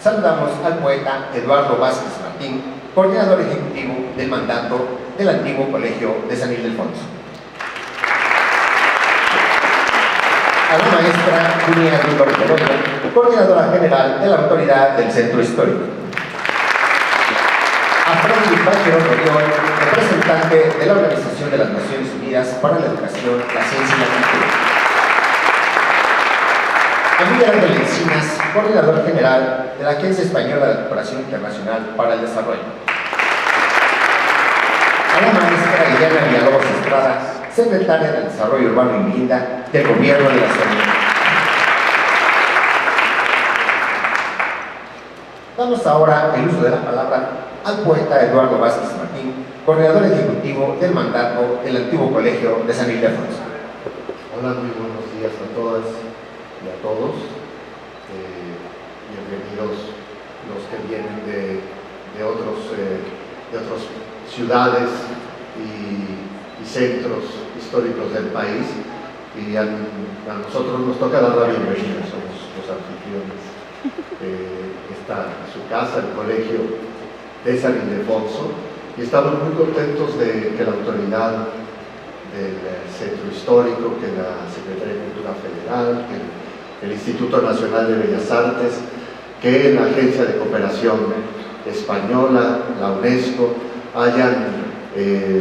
saludamos al poeta Eduardo Vázquez Martín, coordinador ejecutivo del mandato del antiguo Colegio de San Ildefonso. A la maestra Julia Rico, coordinadora general de la autoridad del Centro Histórico. A Francis Bachero Oriol, representante de la Organización de las Naciones Unidas para la Educación, la Ciencia y la Cultura. A Miguel Ángel Encinas, coordinador general de la Agencia Española de Cooperación Internacional para el Desarrollo. A la maestra Ileana Villalobos Estrada, secretaria de Desarrollo Urbano y Vivienda del Gobierno de la Ciudad. Damos ahora el uso de la palabra al poeta Eduardo Vázquez Martín, coordinador ejecutivo del mandato del antiguo Colegio de San Ildefonso. Hola, muy buenos días a todas y a todos. Bienvenidos los que vienen de otras ciudades y centros históricos del país, y a nosotros nos toca dar la bienvenida, somos los anfitriones. Está en su casa, el Colegio de San Ildefonso, y estamos muy contentos de que la autoridad del Centro Histórico, que la Secretaría de Cultura Federal, que el Instituto Nacional de Bellas Artes, que la Agencia de Cooperación Española, la UNESCO, hayan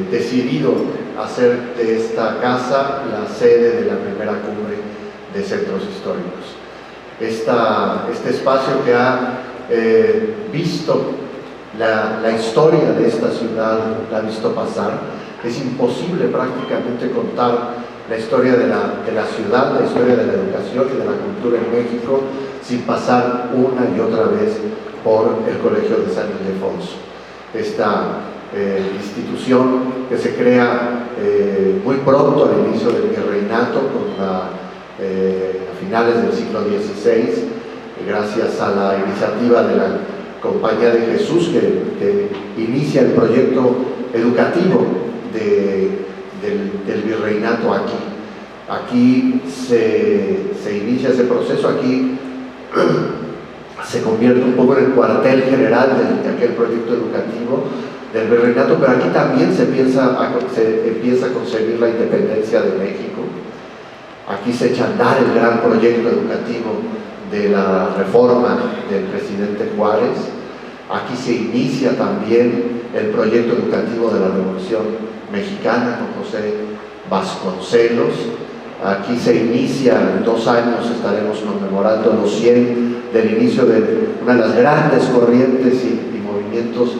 decidido hacer de esta casa la sede de la primera cumbre de centros históricos. Este espacio que ha visto la historia de esta ciudad, la ha visto pasar. Es imposible prácticamente contar la historia de la ciudad, la historia de la educación y de la cultura en México sin pasar una y otra vez por el Colegio de San Ildefonso. Esta institución que se crea muy pronto al inicio del virreinato, a finales del siglo XVI, gracias a la iniciativa de la Compañía de Jesús, que inicia el proyecto educativo del virreinato aquí. Aquí se inicia ese proceso, aquí se convierte un poco en el cuartel general de aquel proyecto educativo del virreinato, pero aquí también se empieza a concebir la independencia de México. Aquí se echa a andar el gran proyecto educativo de la reforma del presidente Juárez. Aquí se inicia también el proyecto educativo de la Revolución Mexicana con José Vasconcelos. Aquí se inicia, en 2 años estaremos conmemorando los 100 del inicio de una de las grandes corrientes y movimientos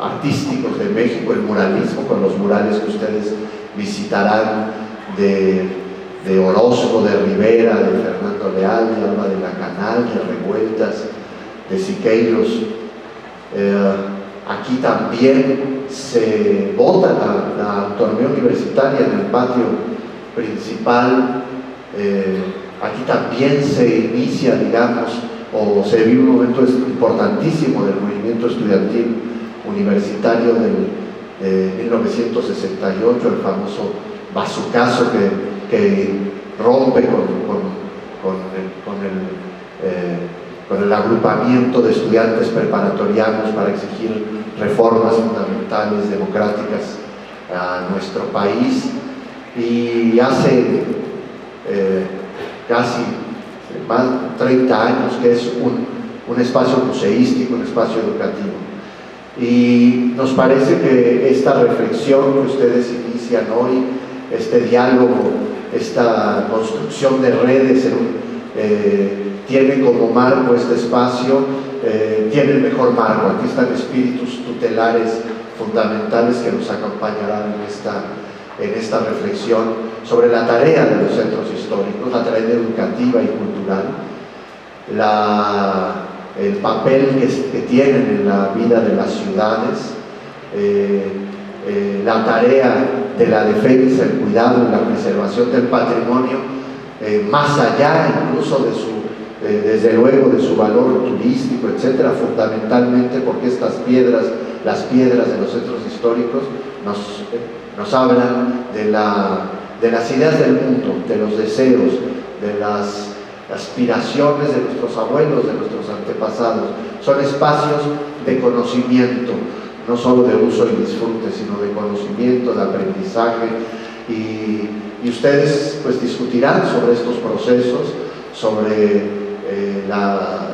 artísticos de México, el muralismo, con los murales que ustedes visitarán de Orozco, de Rivera, de Fernando Leal, de Alba de la Canal, de Revueltas, de Siqueiros. Aquí también se vota la autonomía universitaria en el patio principal. Aquí también se inicia, digamos, o se vive un momento importantísimo del movimiento estudiantil universitario de 1968, el famoso bazucazo que rompe con el agrupamiento de estudiantes preparatorianos para exigir reformas fundamentales, democráticas a nuestro país. Y hace casi más de 30 años que es un espacio museístico, un espacio educativo. Y nos parece que esta reflexión que ustedes inician hoy, este diálogo, esta construcción de redes, tiene como marco este espacio, tiene el mejor marco. Aquí están espíritus tutelares fundamentales que nos acompañarán en esta reflexión sobre la tarea de los centros históricos, la tarea educativa y cultural, el papel que tienen en la vida de las ciudades, la tarea de la defensa, el cuidado y la preservación del patrimonio, más allá incluso desde luego de su valor turístico, etcétera, fundamentalmente porque las piedras de los centros históricos nos hablan de las ideas del mundo, de los deseos, de las aspiraciones de nuestros abuelos, de nuestros antepasados. Son espacios de conocimiento, no solo de uso y disfrute, sino de conocimiento, de aprendizaje, y ustedes pues discutirán sobre estos procesos, sobre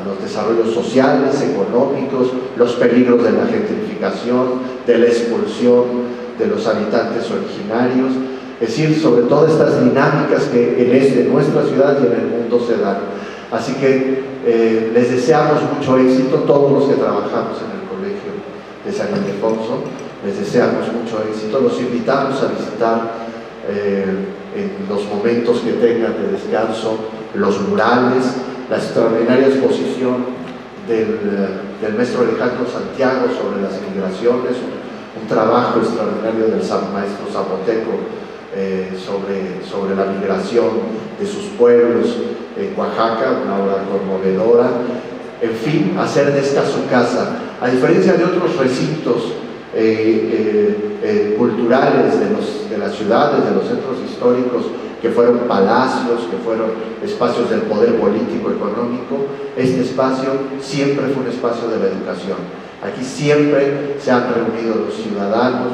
los desarrollos sociales, económicos, los peligros de la gentrificación, de la expulsión de los habitantes originarios, es decir, sobre todas estas dinámicas que en nuestra ciudad y en el mundo se dan. Así que les deseamos mucho éxito, todos los que trabajamos en el Colegio de San Ildefonso, les deseamos mucho éxito, los invitamos a visitar en los momentos que tengan de descanso los murales, la extraordinaria exposición del maestro Alejandro Santiago sobre las migraciones, un trabajo extraordinario del maestro zapoteco sobre la migración de sus pueblos en Oaxaca, una obra conmovedora. En fin, hacer de esta su casa, a diferencia de otros recintos culturales de las ciudades, de los centros históricos, que fueron palacios, que fueron espacios del poder político, económico. Este espacio siempre fue un espacio de la educación. Aquí siempre se han reunido los ciudadanos,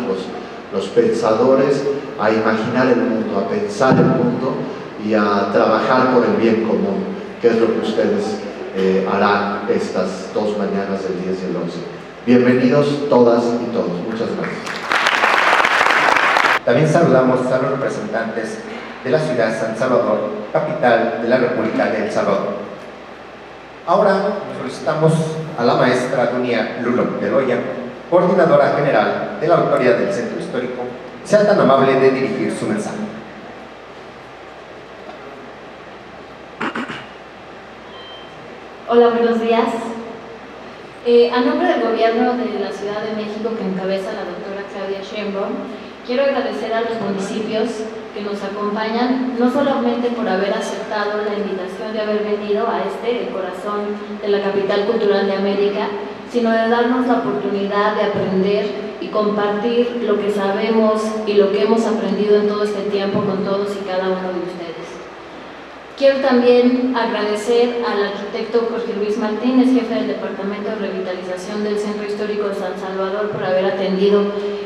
los pensadores, a imaginar el mundo, a pensar el mundo y a trabajar por el bien común, que es lo que ustedes harán estas 2 mañanas del 10 y el 11. Bienvenidos todas y todos. Muchas gracias. También saludamos a los representantes de la ciudad de San Salvador, capital de la República de El Salvador. Ahora solicitamos a la maestra Dunia Lulo Bedoya, coordinadora general de la autoridad del Centro Histórico, sea tan amable de dirigir su mensaje. Hola, buenos días. A nombre del Gobierno de la Ciudad de México, que encabeza la doctora Claudia Sheinbaum, quiero agradecer a los municipios que nos acompañan, no solamente por haber aceptado la invitación de haber venido a el corazón de la capital cultural de América, sino de darnos la oportunidad de aprender y compartir lo que sabemos y lo que hemos aprendido en todo este tiempo con todos y cada uno de ustedes. Quiero también agradecer al arquitecto Jorge Luis Martínez, jefe del Departamento de Revitalización del Centro Histórico de San Salvador, por haber atendido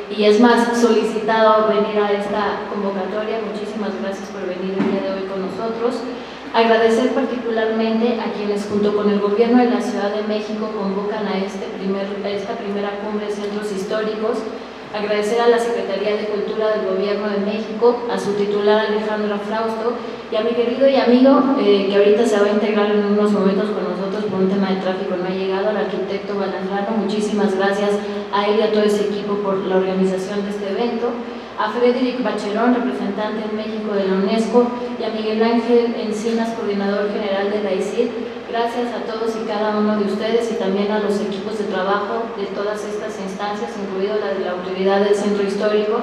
y es más solicitado venir a esta convocatoria. Muchísimas gracias por venir el día de hoy con nosotros. Agradecer particularmente a quienes junto con el Gobierno de la Ciudad de México convocan a esta primera cumbre de centros históricos. Agradecer a la Secretaría de Cultura del Gobierno de México, a su titular Alejandro Frausto y a mi querido y amigo que ahorita se va a integrar en unos momentos con nosotros por un tema de tráfico, no ha llegado, al arquitecto Balandrano. Muchísimas gracias a él y a todo ese equipo por la organización de este evento. A Frederick Bacherón, representante en México de la UNESCO, y a Miguel Ángel Encinas, coordinador general de la ICID. Gracias a todos y cada uno de ustedes y también a los equipos de trabajo de todas estas instancias, incluido la de la autoridad del Centro Histórico,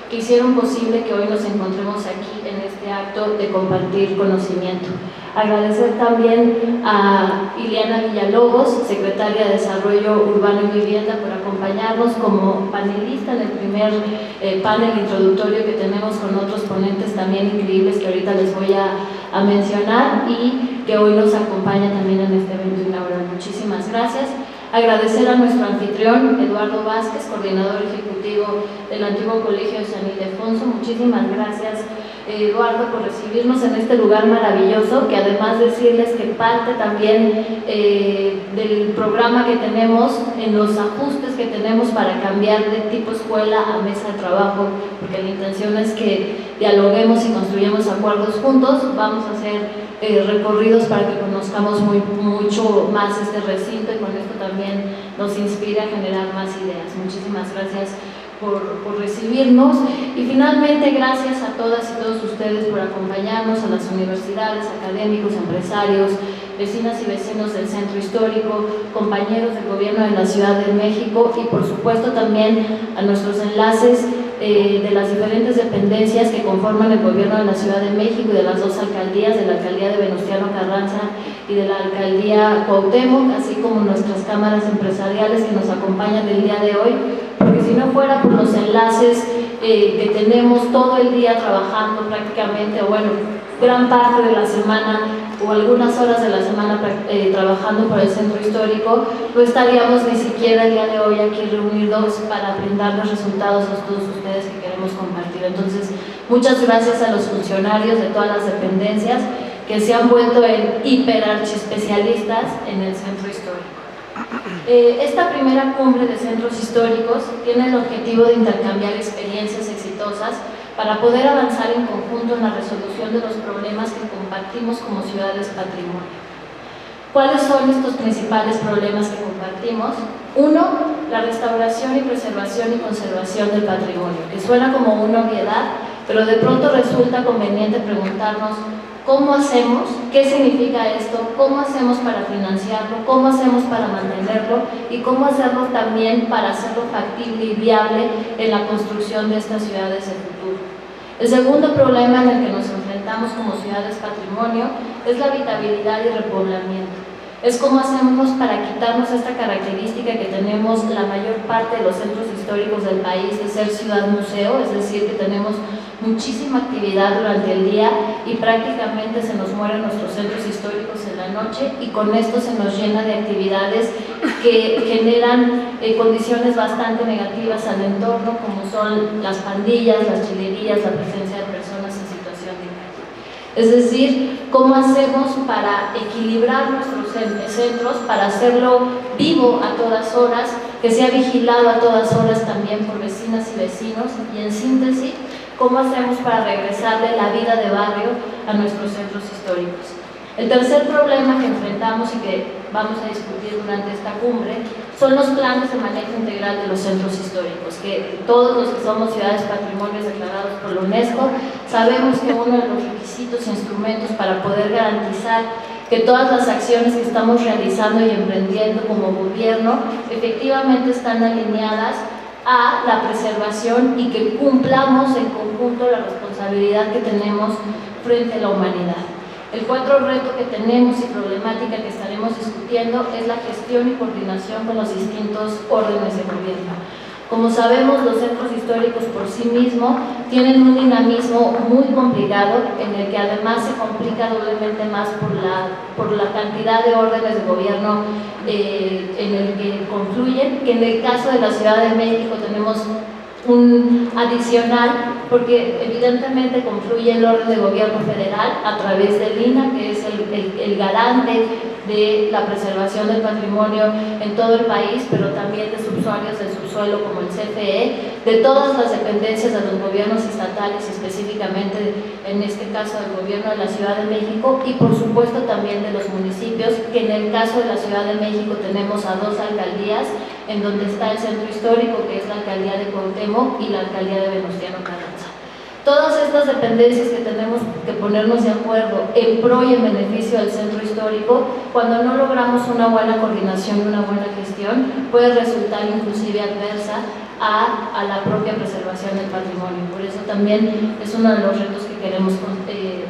que hicieron posible que hoy nos encontremos aquí en este acto de compartir conocimiento. Agradecer también a Ileana Villalobos, secretaria de Desarrollo Urbano y Vivienda, por acompañarnos como panelista en el primer panel introductorio que tenemos con otros ponentes también increíbles que ahorita les voy a mencionar y que hoy nos acompaña también en este evento inaugural. Muchísimas gracias. Agradecer a nuestro anfitrión, Eduardo Vázquez, coordinador ejecutivo del antiguo Colegio de San Ildefonso. Muchísimas gracias, Eduardo, por recibirnos en este lugar maravilloso, que además decirles que parte también del programa que tenemos, en los ajustes que tenemos para cambiar de tipo escuela a mesa de trabajo, porque la intención es que dialoguemos y construyamos acuerdos juntos. Vamos a hacer recorridos para que conozcamos mucho más este recinto y con esto también nos inspira a generar más ideas. Muchísimas gracias por recibirnos y finalmente gracias a todas y todos ustedes por acompañarnos, a las universidades, académicos, empresarios, vecinas y vecinos del Centro Histórico, compañeros del Gobierno de la Ciudad de México y por supuesto también a nuestros enlaces de las diferentes dependencias que conforman el Gobierno de la Ciudad de México y de las dos alcaldías, de la alcaldía de Venustiano Carranza y de la alcaldía Cuauhtémoc, así como nuestras cámaras empresariales que nos acompañan el día de hoy, porque si no fuera por los enlaces que tenemos todo el día trabajando prácticamente, o bueno, gran parte de la semana o algunas horas de la semana trabajando por el centro histórico, no estaríamos ni siquiera el día de hoy aquí reunidos para brindarles resultados a todos ustedes que queremos compartir. Entonces, muchas gracias a los funcionarios de todas las dependencias que se han vuelto en hiperarchiespecialistas en el centro histórico. Esta primera cumbre de centros históricos tiene el objetivo de intercambiar experiencias exitosas para poder avanzar en conjunto en la resolución de los problemas que compartimos como ciudades patrimonio. ¿Cuáles son estos principales problemas que compartimos? Uno, la restauración y preservación y conservación del patrimonio, que suena como una obviedad, pero de pronto resulta conveniente preguntarnos ¿cómo hacemos? ¿Qué significa esto? ¿Cómo hacemos para financiarlo? ¿Cómo hacemos para mantenerlo? Y cómo hacerlo también para hacerlo factible y viable en la construcción de estas ciudades del futuro. El segundo problema en el que nos enfrentamos como ciudades patrimonio es la habitabilidad y repoblamiento. Es cómo hacemos para quitarnos esta característica que tenemos la mayor parte de los centros históricos del país de ser ciudad-museo, es decir, que tenemos muchísima actividad durante el día y prácticamente se nos mueren nuestros centros históricos en la noche, y con esto se nos llena de actividades que generan condiciones bastante negativas al entorno, como son las pandillas, las chilerías, la presencia de personas en situación de calle. Es decir, cómo hacemos para equilibrar nuestros centros, para hacerlo vivo a todas horas, que sea vigilado a todas horas también por vecinas y vecinos, y en síntesis, cómo hacemos para regresarle la vida de barrio a nuestros centros históricos. El tercer problema que enfrentamos y que vamos a discutir durante esta cumbre son los planes de manejo integral de los centros históricos, que todos los que somos ciudades patrimonios declarados por la UNESCO sabemos que uno de los requisitos e instrumentos para poder garantizar que todas las acciones que estamos realizando y emprendiendo como gobierno efectivamente están alineadas a la preservación y que cumplamos en conjunto la responsabilidad que tenemos frente a la humanidad. El cuarto reto que tenemos y problemática que estaremos discutiendo es la gestión y coordinación con los distintos órdenes de gobierno. Como sabemos, los centros históricos por sí mismos tienen un dinamismo muy complicado, en el que además se complica doblemente más por la cantidad de órdenes de gobierno en el que confluyen, que en el caso de la Ciudad de México tenemos un adicional, porque evidentemente confluye el orden de gobierno federal a través del INAH, que es el garante de la preservación del patrimonio en todo el país, pero también de subsuarios del subsuelo como el CFE, de todas las dependencias de los gobiernos estatales, específicamente en este caso del gobierno de la Ciudad de México, y por supuesto también de los municipios, que en el caso de la Ciudad de México tenemos a 2 alcaldías, en donde está el centro histórico, que es la alcaldía de Cuauhtémoc, y la alcaldía de Venustiano Carranza. Todas estas dependencias que tenemos que ponernos de acuerdo en pro y en beneficio del centro histórico, cuando no logramos una buena coordinación y una buena gestión, puede resultar inclusive adversa a la propia preservación del patrimonio. Por eso también es uno de los retos que queremos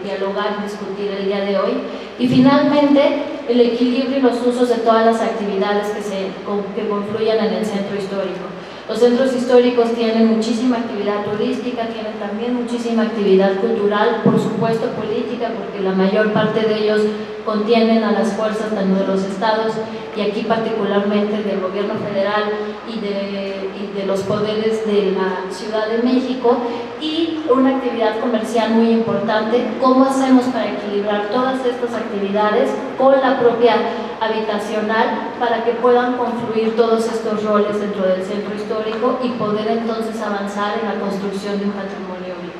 dialogar y discutir el día de hoy. Y finalmente, el equilibrio y los usos de todas las actividades que confluyan en el centro histórico. Los centros históricos tienen muchísima actividad turística, tienen también muchísima actividad cultural, por supuesto política, porque la mayor parte de ellos contienen a las fuerzas tanto de los estados y aquí particularmente del gobierno federal y de los poderes de la Ciudad de México, y una actividad comercial muy importante. ¿Cómo hacemos para equilibrar todas estas actividades con la propia habitacional para que puedan confluir todos estos roles dentro del centro histórico y poder entonces avanzar en la construcción de un patrimonio vivo?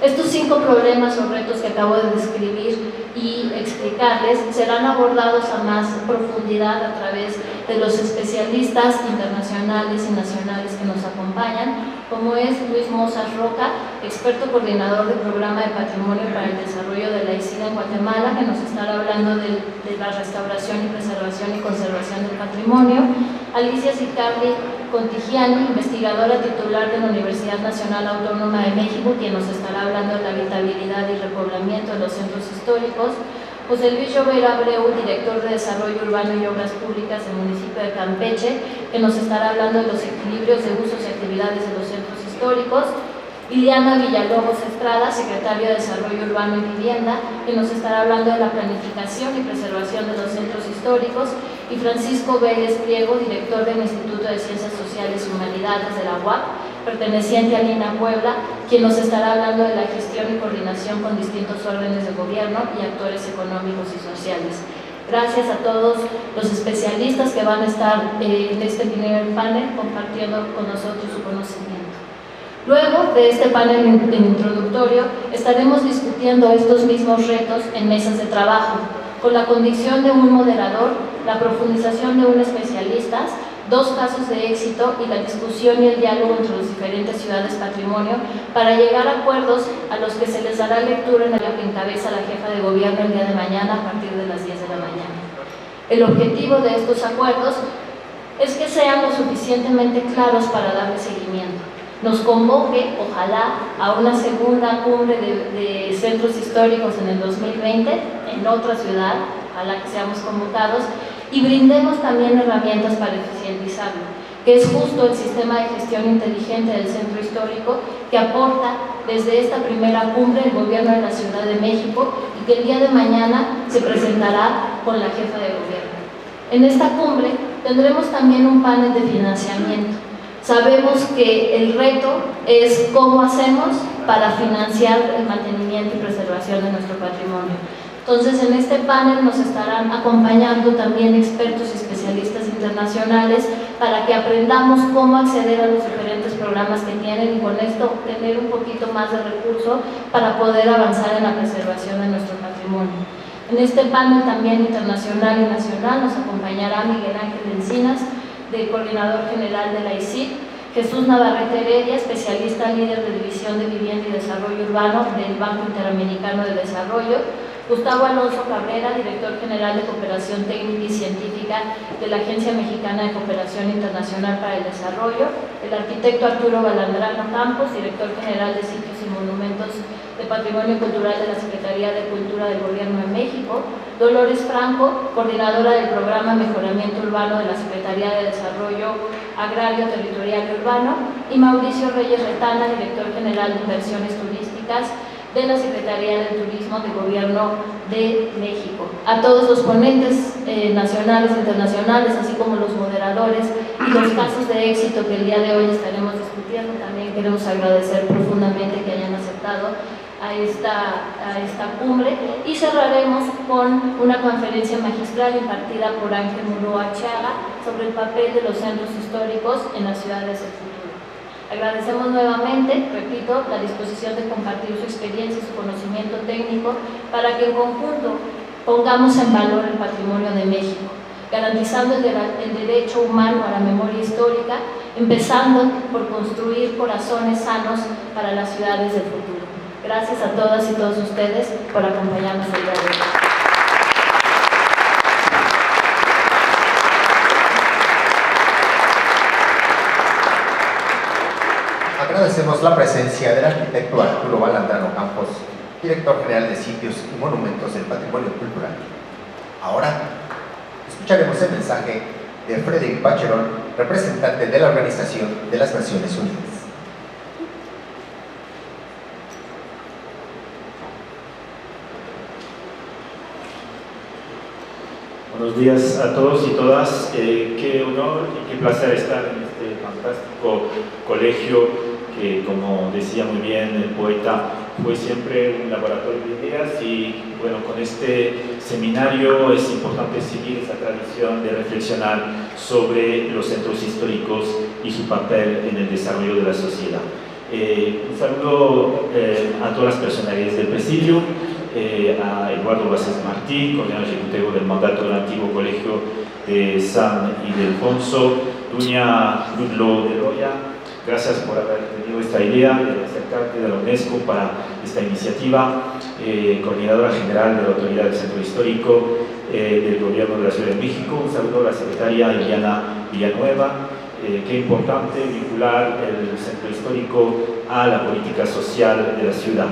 Estos 5 problemas o retos que acabo de describir y explicarles serán abordados a más profundidad a través de los especialistas internacionales y nacionales que nos acompañan, como es Luis Mozas Roca, experto coordinador del Programa de Patrimonio para el Desarrollo de la ICIDA en Guatemala, que nos estará hablando de la restauración y preservación y conservación del patrimonio. Alicia Sicardi Contigiani, investigadora titular de la Universidad Nacional Autónoma de México, quien nos estará hablando de la habitabilidad y repoblamiento de los centros históricos. José Luis Llovera Abreu, director de Desarrollo Urbano y Obras Públicas del municipio de Campeche, que nos estará hablando de los equilibrios de usos y actividades de los centros históricos. Iliana Villalobos Estrada, secretario de Desarrollo Urbano y Vivienda, que nos estará hablando de la planificación y preservación de los centros históricos, y Francisco Vélez Priego, director del Instituto de Ciencias Sociales y Humanidades de la UAP, perteneciente a Lina Puebla, quien nos estará hablando de la gestión y coordinación con distintos órdenes de gobierno y actores económicos y sociales. Gracias a todos los especialistas que van a estar en este primer panel compartiendo con nosotros su conocimiento. Luego de este panel introductorio, estaremos discutiendo estos mismos retos en mesas de trabajo, con la condición de un moderador, la profundización de un especialista, 2 casos de éxito y la discusión y el diálogo entre las diferentes ciudades patrimonio para llegar a acuerdos a los que se les dará lectura en el que encabeza la jefa de gobierno el día de mañana a partir de las 10 de la mañana. El objetivo de estos acuerdos es que sean lo suficientemente claros para darle seguimiento. Nos convoque, ojalá, a una segunda cumbre de centros históricos en el 2020, en otra ciudad, ojalá que seamos convocados, y brindemos también herramientas para eficientizarlo, que es justo el sistema de gestión inteligente del centro histórico que aporta desde esta primera cumbre el gobierno de la Ciudad de México y que el día de mañana se presentará con la jefa de gobierno. En esta cumbre tendremos también un panel de financiamiento. Sabemos que el reto es cómo hacemos para financiar el mantenimiento y preservación de nuestro patrimonio. Entonces, en este panel nos estarán acompañando también expertos y especialistas internacionales para que aprendamos cómo acceder a los diferentes programas que tienen y con esto tener un poquito más de recurso para poder avanzar en la preservación de nuestro patrimonio. En este panel también internacional y nacional nos acompañará Miguel Ángel Encinas, del Coordinador General de la ICID, Jesús Navarrete Heredia, especialista líder de División de Vivienda y Desarrollo Urbano del Banco Interamericano de Desarrollo, Gustavo Alonso Cabrera, director general de Cooperación Técnica y Científica de la Agencia Mexicana de Cooperación Internacional para el Desarrollo, el arquitecto Arturo Balandrano Campos, director general de Sitios y Monumentos de Patrimonio Cultural de la Secretaría de Cultura del Gobierno de México, Dolores Franco, coordinadora del Programa Mejoramiento Urbano de la Secretaría de Desarrollo Agrario, Territorial y Urbano, y Mauricio Reyes Retana, director general de Inversiones Turísticas de la Secretaría del Turismo del Gobierno de México. A todos los ponentes nacionales e internacionales, así como los moderadores y los casos de éxito que el día de hoy estaremos discutiendo, también queremos agradecer profundamente que hayan aceptado a esta cumbre, y cerraremos con una conferencia magistral impartida por Ángel Muro Achaga sobre el papel de los centros históricos en las ciudades del futuro. Agradecemos nuevamente, repito, la disposición de compartir su experiencia y su conocimiento técnico para que en conjunto pongamos en valor el patrimonio de México, garantizando el derecho humano a la memoria histórica, empezando por construir corazones sanos para las ciudades del futuro. Gracias a todas y todos ustedes por acompañarnos el día de hoy. Agradecemos la presencia del arquitecto Arturo Balandrano Campos, director general de Sitios y Monumentos del Patrimonio Cultural. Ahora escucharemos el mensaje de Frédéric Bacheron, representante de la Organización de las Naciones Unidas. Buenos días a todos y todas. Qué honor y qué placer estar en este fantástico colegio que, como decía muy bien el poeta, fue siempre un laboratorio de ideas, y bueno, con este seminario es importante seguir esa tradición de reflexionar sobre los centros históricos y su papel en el desarrollo de la sociedad. Un saludo a todas las personalidades del presidio, a Eduardo Vázquez Martí, coordinador ejecutivo del mandato del antiguo colegio de San Ildefonso, Duña Ludlo de Loya. Gracias por haber tenido esta idea de acercarte de la UNESCO para esta iniciativa. Coordinadora general de la Autoridad del Centro Histórico del Gobierno de la Ciudad de México. Un saludo a la secretaria Iliana Villanueva. Qué importante vincular el centro histórico a la política social de la ciudad.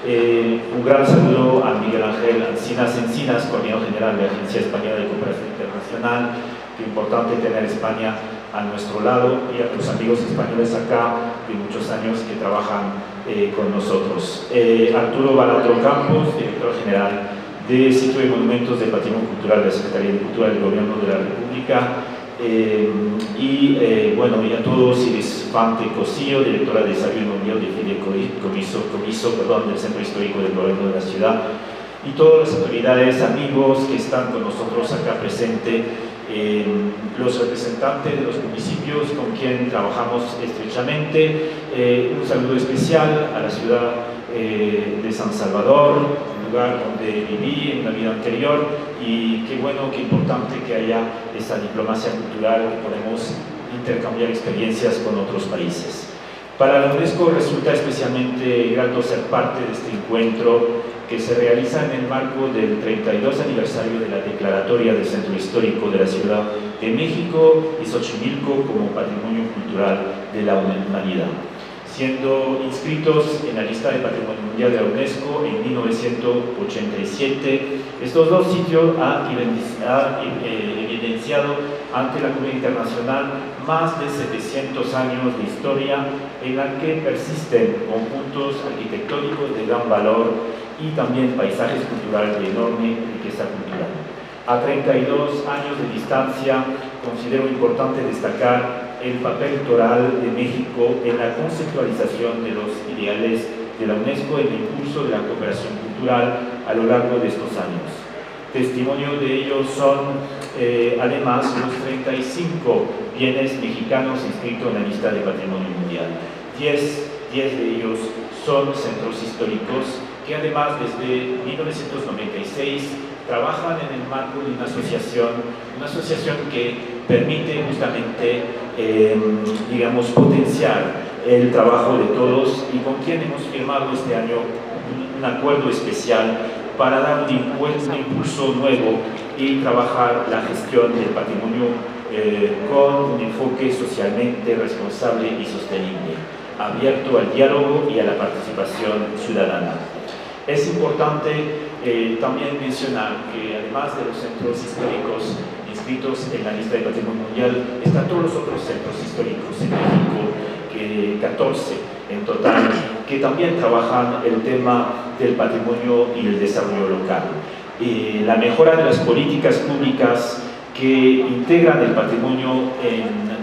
Un gran saludo a Miguel Ángel Encinas, coordinador general de la Agencia Española de Cooperación Internacional. Qué importante tener España a nuestro lado, y a los amigos españoles acá de muchos años que trabajan con nosotros. Arturo Balandro Campos, director general de Sitio y Monumentos del Patrimonio Cultural de la Secretaría de Cultura del Gobierno de la República, bueno, y a todos, Iris Fante Cosío, directora de Desarrollo Mundial de Fideicomiso del Centro Histórico del Gobierno de la Ciudad, y todas las autoridades, amigos que están con nosotros acá presentes, los representantes de los municipios con quien trabajamos estrechamente, un saludo especial a la ciudad de San Salvador, lugar donde viví en una vida anterior, y qué bueno, qué importante que haya esa diplomacia cultural, que podemos intercambiar experiencias con otros países. Para la UNESCO resulta especialmente grato ser parte de este encuentro que se realiza en el marco del 32 aniversario de la Declaratoria del Centro Histórico de la Ciudad de México y Xochimilco como Patrimonio Cultural de la Humanidad, siendo inscritos en la lista de Patrimonio Mundial de la UNESCO en 1987. Estos dos sitios han evidenciado ante la comunidad internacional más de 700 años de historia en la que persisten conjuntos arquitectónicos de gran valor y también paisajes culturales de enorme riqueza cultural. A 32 años de distancia, considero importante destacar el papel toral de México en la conceptualización de los ideales de la UNESCO en el impulso de la cooperación cultural a lo largo de estos años. Testimonio de ello son, además, los 35 bienes mexicanos inscritos en la lista de Patrimonio Mundial. 10 de ellos son centros históricos que además desde 1996 trabajan en el marco de una asociación que permite justamente, potenciar el trabajo de todos, y con quien hemos firmado este año un acuerdo especial para dar un impulso nuevo y trabajar la gestión del patrimonio con un enfoque socialmente responsable y sostenible, abierto al diálogo y a la participación ciudadana. Es importante también mencionar que además de los centros históricos inscritos en la lista de Patrimonio Mundial, están todos los otros centros históricos en México, 14 en total, que también trabajan el tema del patrimonio y el desarrollo local. La mejora de las políticas públicas que integran el patrimonio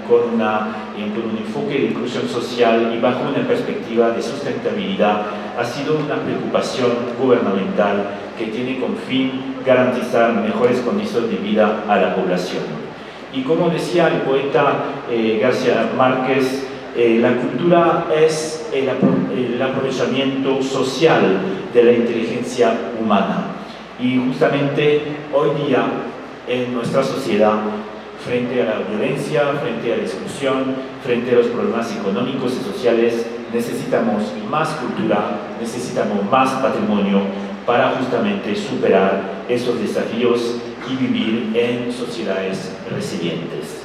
con un enfoque de inclusión social y bajo una perspectiva de sustentabilidad ha sido una preocupación gubernamental que tiene como fin garantizar mejores condiciones de vida a la población. Y como decía el poeta García Márquez, la cultura es el aprovechamiento social de la inteligencia humana. Y justamente hoy día en nuestra sociedad, frente a la violencia, frente a la exclusión, frente a los problemas económicos y sociales, necesitamos más cultura, necesitamos más patrimonio para justamente superar esos desafíos y vivir en sociedades resilientes.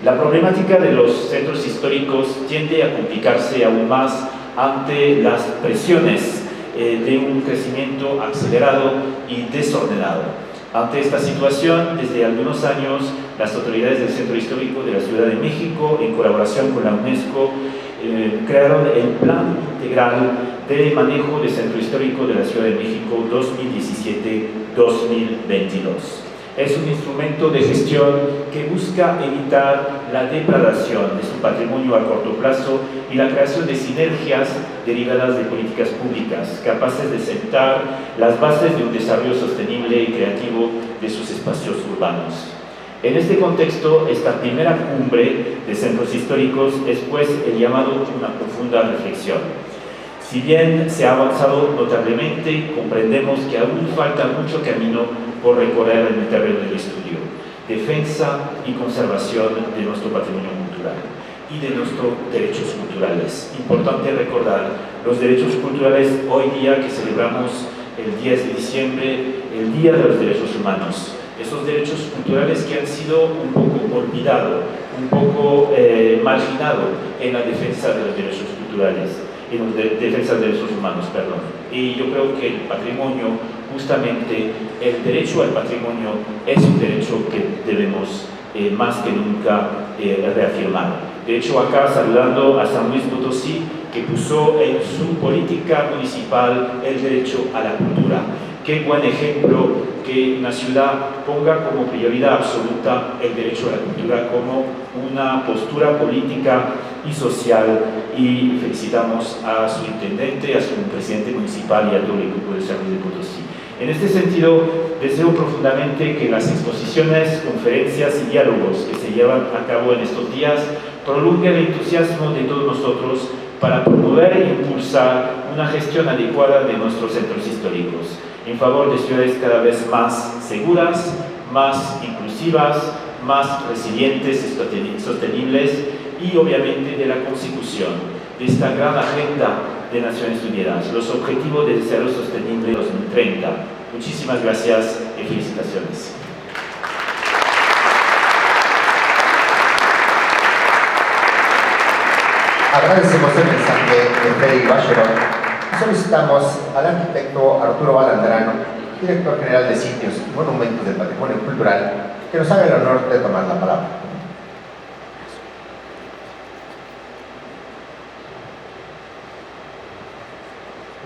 La problemática de los centros históricos tiende a complicarse aún más ante las presiones de un crecimiento acelerado y desordenado. Ante esta situación, desde algunos años, las autoridades del Centro Histórico de la Ciudad de México, en colaboración con la UNESCO, crearon el Plan Integral de Manejo del Centro Histórico de la Ciudad de México 2017-2022. Es un instrumento de gestión que busca evitar la degradación de su patrimonio a corto plazo y la creación de sinergias derivadas de políticas públicas capaces de sentar las bases de un desarrollo sostenible y creativo de sus espacios urbanos. En este contexto, esta primera cumbre de centros históricos es pues el llamado a una profunda reflexión. Si bien se ha avanzado notablemente, comprendemos que aún falta mucho camino por recorrer en el terreno del estudio, defensa y conservación de nuestro patrimonio cultural y de nuestros derechos culturales. Importante recordar los derechos culturales hoy día que celebramos el 10 de diciembre, el Día de los Derechos Humanos. Esos derechos culturales que han sido un poco olvidados, un poco marginados en la defensa de los derechos culturales, en la defensa de derechos humanos, perdón. Y yo creo que el patrimonio, justamente el derecho al patrimonio, es un derecho que debemos más que nunca reafirmar. De hecho, acá saludando a San Luis Potosí, que puso en su política municipal el derecho a la cultura. Qué buen ejemplo que una ciudad ponga como prioridad absoluta el derecho a la cultura como una postura política y social, y felicitamos a su intendente, a su presidente municipal y a todo el equipo de San Luis de Potosí. En este sentido, deseo profundamente que las exposiciones, conferencias y diálogos que se llevan a cabo en estos días prolonguen el entusiasmo de todos nosotros para promover e impulsar una gestión adecuada de nuestros centros históricos, en favor de ciudades cada vez más seguras, más inclusivas, más resilientes y sostenibles, y obviamente de la consecución de esta gran agenda de Naciones Unidas, los Objetivos de Desarrollo Sostenible 2030. Muchísimas gracias y felicitaciones. Agradecemos el mensaje de Frederic Bacheron y solicitamos al arquitecto Arturo Balandrano, director general de Sitios y Monumentos del Patrimonio Cultural, que nos haga el honor de tomar la palabra.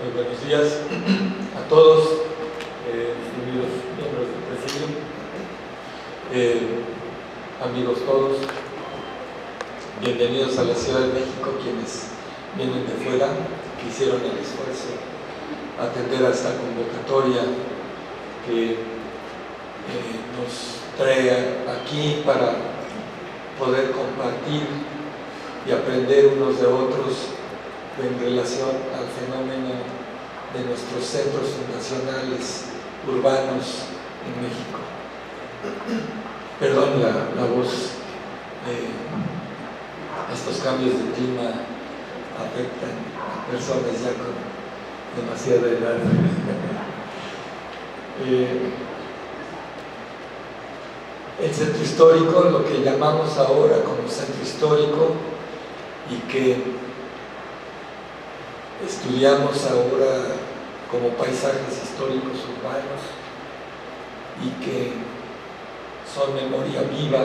Muy buenos días a todos, distinguidos miembros del presidium, amigos todos, bienvenidos a la Ciudad de México, quienes vienen de fuera, que hicieron el esfuerzo a atender a esta convocatoria que nos trae aquí para poder compartir y aprender unos de otros en relación al fenómeno de nuestros centros fundacionales urbanos en México. Perdón la voz, estos cambios de clima afectan a personas ya con demasiada edad. El centro histórico, lo que llamamos ahora como centro histórico y que estudiamos ahora como paisajes históricos urbanos y que son memoria viva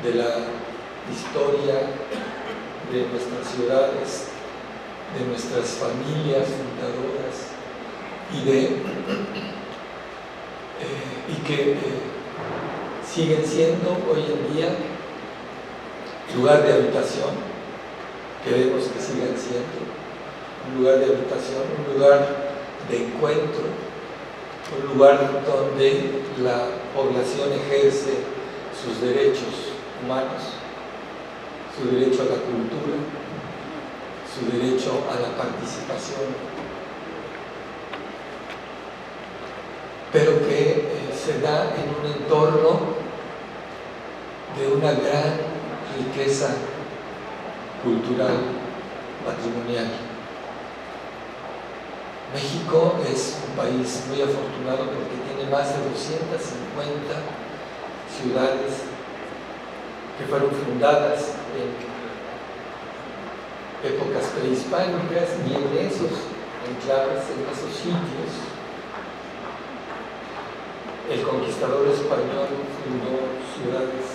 de la historia de nuestras ciudades, de nuestras familias fundadoras y que siguen siendo hoy en día lugar de habitación. Queremos que sigan siendo un lugar de habitación, un lugar de encuentro, un lugar donde la población ejerce sus derechos humanos, su derecho a la cultura, su derecho a la participación, pero que se da en un entorno de una gran riqueza cultural, patrimonial. México es un país muy afortunado porque tiene más de 250 ciudades que fueron fundadas en épocas prehispánicas, y en esos enclaves, en esos sitios, el conquistador español fundó ciudades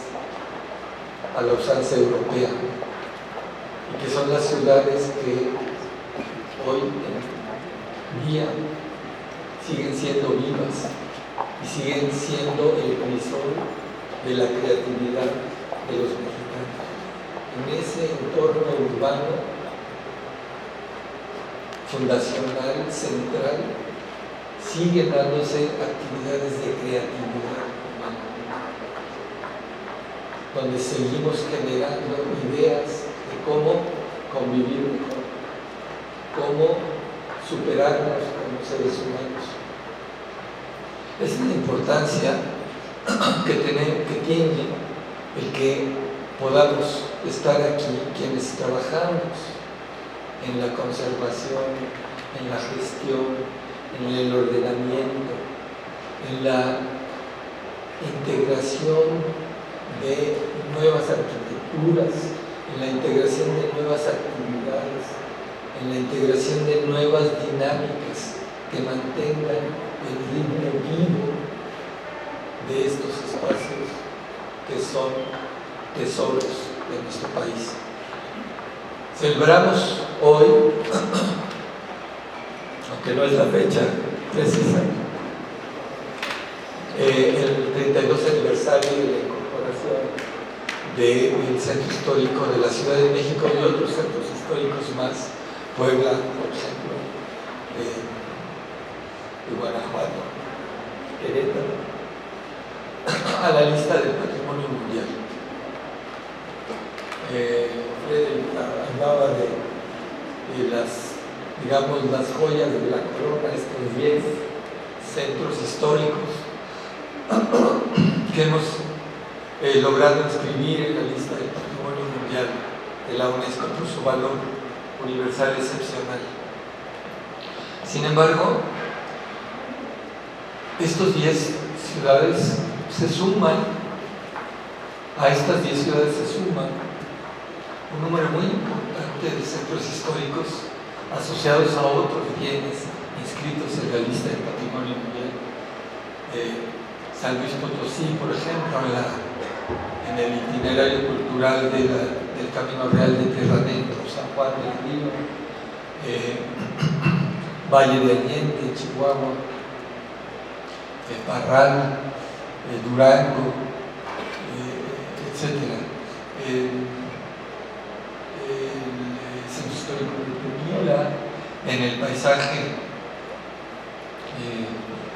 a la usanza europea, y que son las ciudades que hoy en día siguen siendo vivas y siguen siendo el crisol de la creatividad de los mexicanos. En ese entorno urbano fundacional, central, siguen dándose actividades de creatividad humana, donde seguimos generando ideas de cómo convivir mejor, cómo superarnos como seres humanos. Es la importancia que tiene el que podamos estar aquí quienes trabajamos en la conservación, en la gestión, en el ordenamiento, en la integración de nuevas arquitecturas, en la integración de nuevas actividades, en la integración de nuevas dinámicas que mantengan el ritmo vivo de estos espacios que son tesoros de nuestro país. Celebramos hoy, aunque no es la fecha precisa, el 32 aniversario de la incorporación del Centro Histórico de la Ciudad de México y otros centros históricos más, Puebla, por ejemplo, de Guanajuato, Querétaro, a la lista del Patrimonio Mundial. Fred hablaba de las, digamos, las joyas de la corona, estos 10 centros históricos que hemos logrado inscribir en la lista del Patrimonio Mundial de la UNESCO por su valor universal excepcional. Sin embargo, estos 10 ciudades se suman, a estas 10 ciudades se suman un número muy importante de centros históricos asociados a otros bienes inscritos en la lista del Patrimonio Mundial. San Luis Potosí, por ejemplo, en el itinerario cultural del Camino Real de Tierra Adentro, San Juan del Río, Valle de Allende, Chihuahua, Parral, Durango, etc. El Centro Histórico de Tequila, en el paisaje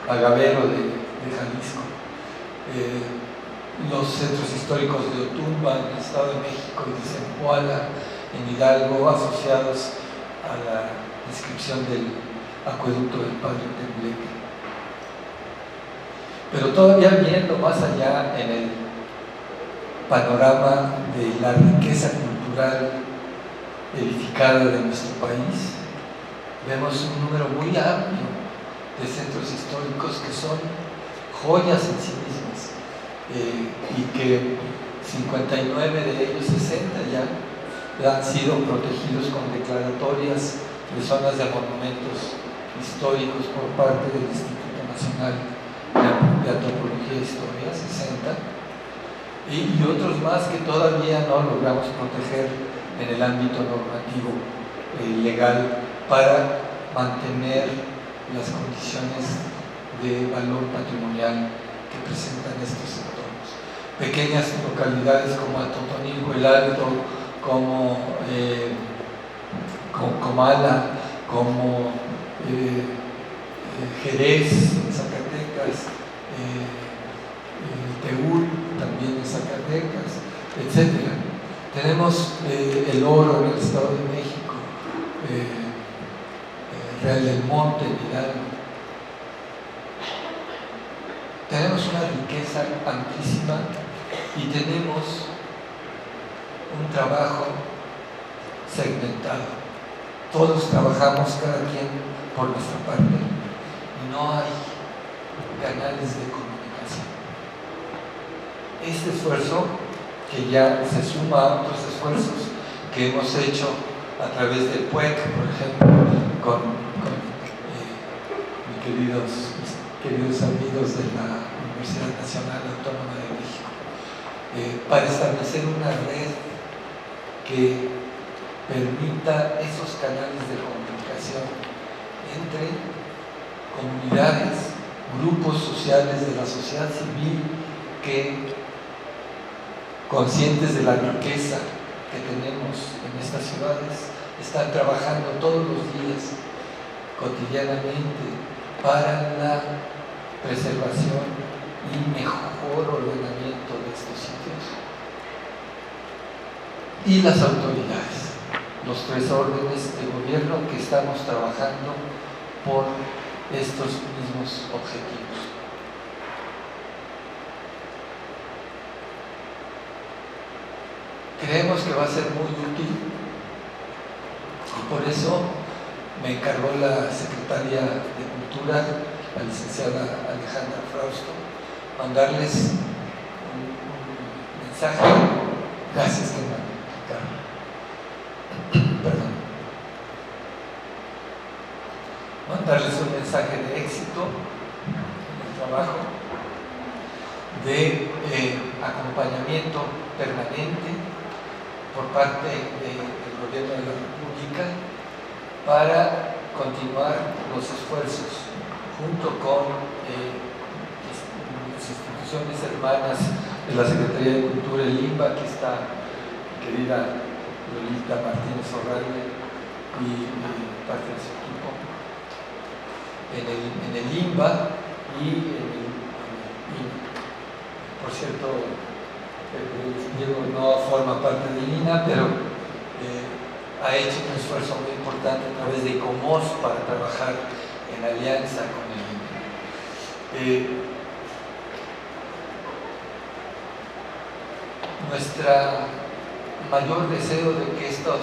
agavero de Jalisco, los centros históricos de Otumba en el Estado de México y de Zempoala en Hidalgo, asociados a la inscripción del acueducto del Padre Tembleque. Pero todavía viendo más allá en el panorama de la riqueza cultural edificada de nuestro país, vemos un número muy amplio de centros históricos que son joyas en sí mismas, y que 59 de ellos, 60 ya, han sido protegidos con declaratorias de zonas de monumentos históricos por parte del Instituto Nacional de Antropología e Historia, 60, y otros más que todavía no logramos proteger en el ámbito normativo legal para mantener las condiciones de valor patrimonial que presentan estos entornos. Pequeñas localidades como Atotonilco el Alto, como Comala, como Jerez en Zacatecas, Teúl también en Zacatecas, etc. Tenemos el oro en el Estado de México, Real del Monte en Hidalgo. Tenemos una riqueza amplísima y tenemos un trabajo segmentado. Todos trabajamos cada quien por nuestra parte y no hay canales de comunicación. Este esfuerzo, que ya se suma a otros esfuerzos que hemos hecho a través del PUEC, por ejemplo, con mis queridos amigos de la Universidad Nacional Autónoma de México, para establecer una red que permita esos canales de comunicación entre comunidades, grupos sociales de la sociedad civil que, conscientes de la riqueza que tenemos en estas ciudades, están trabajando todos los días, cotidianamente, para la preservación y mejor ordenamiento de estos sitios. Y las autoridades, los 3 órdenes de gobierno que estamos trabajando por estos mismos objetivos. Creemos que va a ser muy útil y por eso me encargó la Secretaria de Cultura, la licenciada Alejandra Frausto, mandarles un mensaje. Gracias, que me perdón. Mandarles un mensaje de éxito en el trabajo, de acompañamiento permanente por parte del Gobierno de la República para continuar los esfuerzos junto con las instituciones hermanas de la Secretaría de Cultura, el INBA, que está mi querida Lolita Martínez Orralde y parte de su equipo, en el INBA y por cierto, Diego no forma parte del INA, pero ha hecho un esfuerzo muy importante a través de ICOMOS para trabajar en alianza con el INA. Nuestro mayor deseo de que estos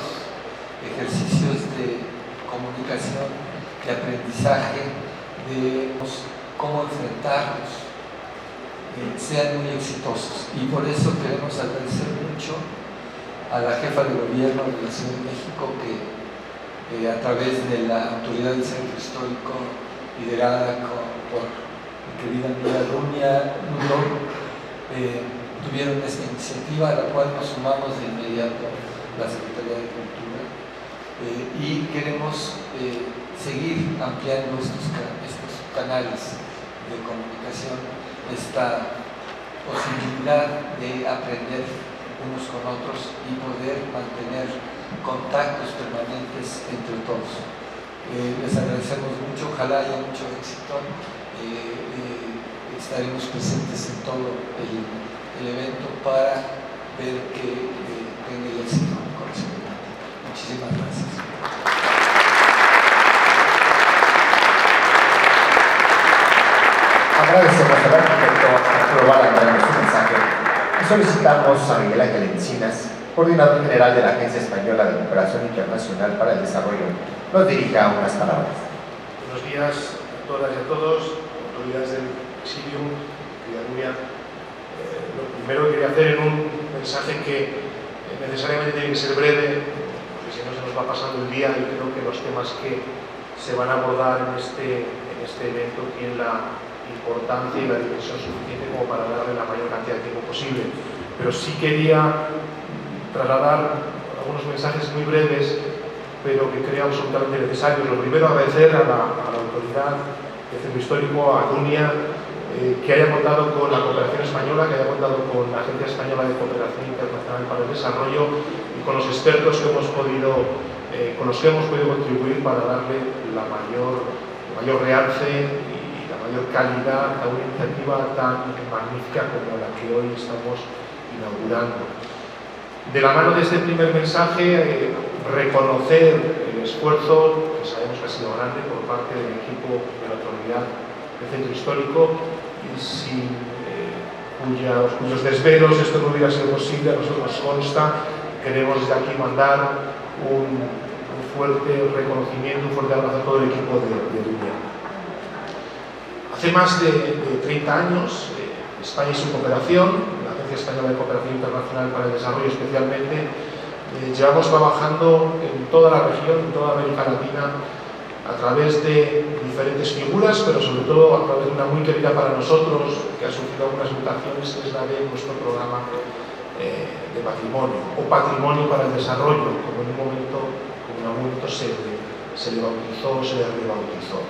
ejercicios de comunicación, de aprendizaje, de cómo enfrentarlos, sean muy exitosos. Y por eso queremos agradecer mucho a la jefa de gobierno de la Ciudad de México que a través de la autoridad del centro histórico, liderada por mi querida amiga Dunia Luló, tuvieron esta iniciativa a la cual nos sumamos de inmediato la Secretaría de Cultura y queremos seguir ampliando estos canales de comunicación, esta posibilidad de aprender unos con otros y poder mantener contactos permanentes entre todos. Les agradecemos mucho, ojalá haya mucho éxito. Estaremos presentes en todo el evento para ver que tenga el éxito correspondiente. Muchísimas gracias. Agradecemos al arquitecto Arturo Bala por su mensaje y solicitamos a Miguel Ángel Encinas, coordinador general de la Agencia Española de Cooperación Internacional para el Desarrollo, nos dirija unas palabras. Buenos días a todas y a todos, autoridades del Presidium, querida Nuria. Lo primero que quería hacer en un mensaje que necesariamente tiene que ser breve, porque si no se nos va pasando el día, y creo que los temas que se van a abordar en este evento tienen la importancia y la dimensión suficiente como para darle la mayor cantidad de tiempo posible. Pero sí quería trasladar algunos mensajes muy breves, pero que creo absolutamente necesarios. Lo primero, agradecer a la autoridad del Centro Histórico, a Dunia, que haya contado con la cooperación española, que haya contado con la Agencia Española de Cooperación Internacional para el Desarrollo y con los expertos que hemos podido, con los que hemos podido contribuir para darle la mayor realce mayor calidad a una iniciativa tan magnífica como la que hoy estamos inaugurando. De la mano de este primer mensaje, reconocer el esfuerzo, que sabemos que ha sido grande, por parte del equipo de la autoridad del Centro Histórico, y sin cuyos desvelos esto no hubiera sido posible, a nosotros nos consta. Queremos desde aquí mandar un fuerte reconocimiento, un fuerte abrazo a todo el equipo de Dunia. Hace más de 30 años, España y su cooperación, la Agencia Española de Cooperación Internacional para el Desarrollo especialmente, llevamos trabajando en toda la región, en toda América Latina, a través de diferentes figuras, pero sobre todo a través de una muy querida para nosotros, que ha sufrido algunas mutaciones, que es la de nuestro programa de patrimonio, o Patrimonio para el Desarrollo, como en un momento se le bautizó, se le rebautizó.